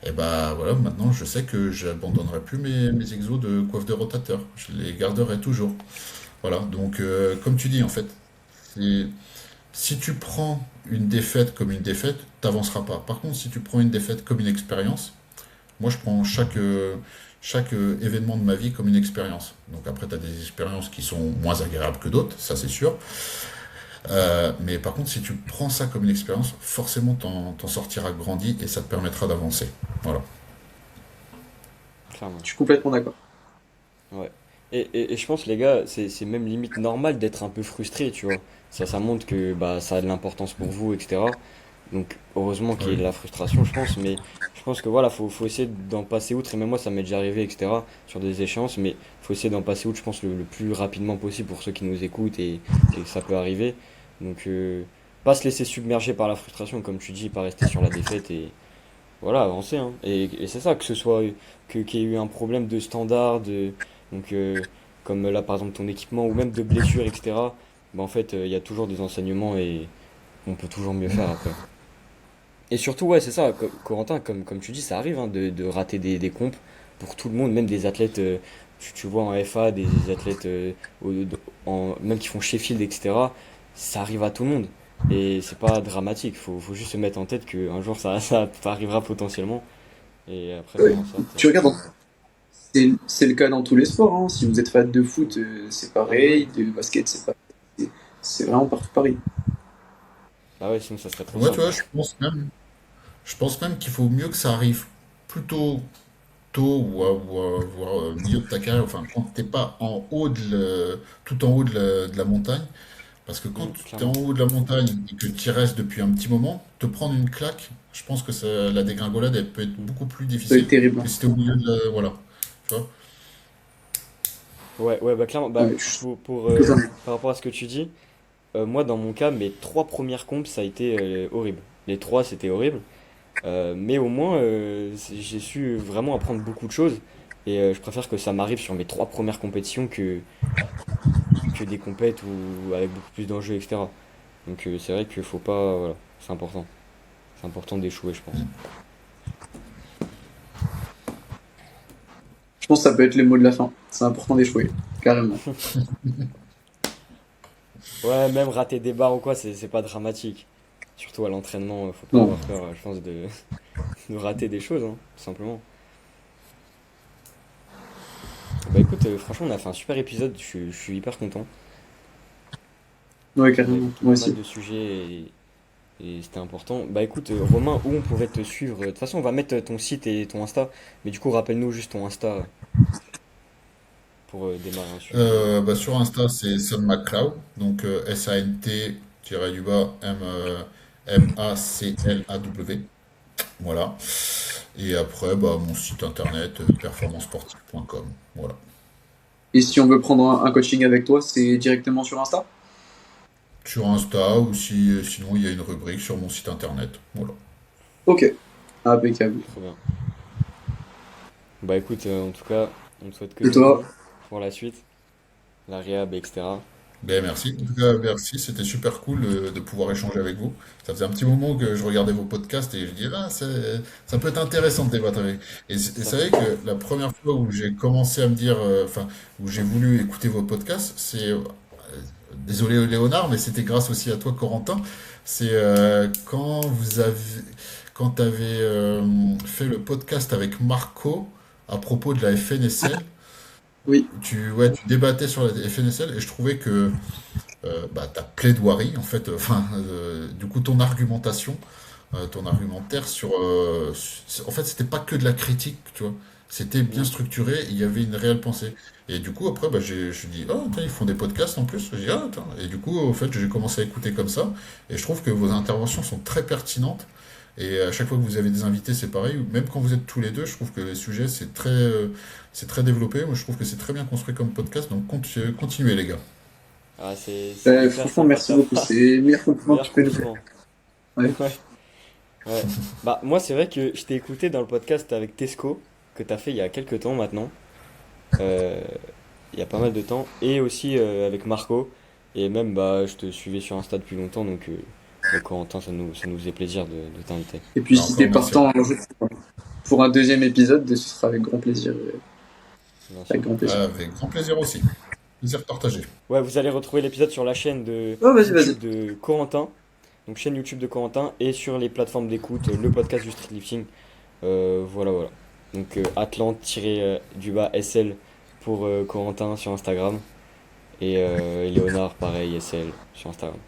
Et bah voilà, maintenant je sais que j'abandonnerai plus mes exos de coiffe de rotateur. Je les garderai toujours. Voilà, donc comme tu dis en fait, c'est- si tu prends une défaite comme une défaite, t'avanceras pas. Par contre, si tu prends une défaite comme une expérience, moi je prends chaque événement de ma vie comme une expérience. Donc après, tu as des expériences qui sont moins agréables que d'autres, ça c'est sûr. Mais par contre, si tu prends ça comme une expérience, forcément t'en sortiras grandi et ça te permettra d'avancer. Voilà. Clairement. Je suis complètement d'accord. Ouais. Et je pense, les gars, c'est même limite normal d'être un peu frustré, tu vois. Ça montre que bah, ça a de l'importance pour vous, etc. Donc, heureusement qu'il y ait Oui. de la frustration, je pense. Mais je pense que voilà, faut essayer d'en passer outre. Et même moi, ça m'est déjà arrivé, etc. Sur des échéances. Mais faut essayer d'en passer outre, je pense, le plus rapidement possible pour ceux qui nous écoutent et ça peut arriver. Donc, pas se laisser submerger par la frustration, comme tu dis, pas rester sur la défaite et voilà, avancer, hein. Et c'est ça, que ce soit qu'il y ait eu un problème de standard, donc comme là par exemple ton équipement ou même de blessure, etc. Bah, en fait, il y a toujours des enseignements et on peut toujours mieux faire après. Et surtout, ouais, c'est ça, Corentin, comme tu dis, ça arrive hein, de rater des compes pour tout le monde, même des athlètes, tu vois en FA, des athlètes même qui font Sheffield, etc. Ça arrive à tout le monde. Et c'est pas dramatique, faut juste se mettre en tête qu'un jour ça arrivera potentiellement. Et après Ouais. faire en sorte. Tu regardes, c'est le cas dans tous les sports, hein. Si vous êtes fan de foot, c'est Ah mais oui. pareil, de basket, c'est pareil. C'est vraiment partout pareil. Ah ouais, sinon ça serait trop Moi, tu simple. vois, je pense même qu'il faut mieux que ça arrive plutôt tôt voire milieu de ta carrière, enfin quand t'es pas tout en haut de la montagne, parce que quand tu es en Clairement. haut de la montagne et que tu y restes depuis un petit moment, te prendre une claque, je pense que la dégringolade elle peut être beaucoup plus Ça va être difficile terrible, que hein. si t'es au milieu voilà, tu vois. Ouais, ouais, bah clairement, bah Ouais, je suis totalement. par rapport à ce que tu dis, moi dans mon cas, mes trois premières compes, ça a été horrible. Les trois, c'était horrible. Mais au moins, j'ai su vraiment apprendre beaucoup de choses. Et je préfère que ça m'arrive sur mes trois premières compétitions que des compètes ou avec beaucoup plus d'enjeux, etc. Donc c'est vrai qu'il faut pas. Voilà, c'est important. C'est important d'échouer, je pense. Je pense que ça peut être les mots de la fin. C'est important d'échouer, carrément. Ouais, même rater des barres ou quoi, c'est pas dramatique. Surtout à l'entraînement, faut pas Non. avoir peur, je pense, de rater des choses, hein, tout simplement. Bah écoute, franchement, on a fait un super épisode, je suis hyper content. Ouais, On a carrément. évoqué Moi pas mal aussi. de sujets et c'était important. Bah écoute, Romain, où on pourrait te suivre? De toute façon, on va mettre ton site et ton Insta, mais du coup, rappelle-nous juste ton Insta pour démarrer un suivi. Bah, sur Insta, c'est Sam McCloud, donc Sant-du-bas Maclaw. Voilà. Et après, bah, mon site internet, performancesportive.com. Voilà. Et si on veut prendre un coaching avec toi, c'est directement sur Insta? Sur Insta ou sinon il y a une rubrique sur mon site internet. Voilà. Ok. Impeccable. Trop bien. Bah écoute, en tout cas, on te souhaite que Et du toi? bon pour la suite, la réhab, etc. Ben merci. En tout cas, merci. C'était super cool de pouvoir échanger avec vous. Ça faisait un petit moment que je regardais vos podcasts et je dis, ah, ça peut être intéressant de débattre avec. Et Ça c'est vrai fait. que la première fois où j'ai commencé à me dire, enfin, où j'ai voulu écouter vos podcasts, désolé Léonard, mais c'était grâce aussi à toi, Corentin. C'est quand tu avais fait le podcast avec Marco à propos de la FNSL. Oui. Ouais, tu débattais sur la FNSL et je trouvais que bah, ta plaidoirie, en fait, du coup, ton argumentaire en fait, c'était pas que de la critique, tu vois. C'était bien Mm. structuré, il y avait une réelle pensée. Et du coup, après, bah, je dis, oh, attends, ils font des podcasts en plus. Je dis, ah, attends. Et du coup, au fait, j'ai commencé à écouter comme ça. Et je trouve que vos interventions sont très pertinentes. Et à chaque fois que vous avez des invités, c'est pareil. Même quand vous êtes tous les deux, je trouve que les sujets, c'est très développé. Moi, je trouve que c'est très bien construit comme podcast. Donc, continuez, les gars. Ah, c'est hyper Franchement, sympa de merci ta beaucoup. part. C'est le meilleur compliment que Meilleur tu peux nous faire. compliment. Ouais. Ouais, ouais. Bah moi, c'est vrai que je t'ai écouté dans le podcast avec Tesco que t'as fait il y a quelques temps maintenant. Euh, il y a pas mal de temps. Et aussi avec Marco. Et même, bah, je te suivais sur Insta depuis longtemps. Donc Corentin, ça nous faisait plaisir de t'inviter. Et puis, Bah, si encore t'es merci à partant vous. un jour pour un deuxième épisode, ce sera avec grand plaisir. Bien Avec sûr. grand plaisir. Avec grand plaisir aussi. Plaisir partagé. Ouais, vous allez retrouver l'épisode sur la chaîne de Oh, vas-y, vas-y. YouTube de Corentin. Donc chaîne YouTube de Corentin. Et sur les plateformes d'écoute, le podcast du streetlifting. Voilà, voilà. Donc Atlante-du-bas SL pour Corentin sur Instagram. Et Léonard, pareil, SL sur Instagram.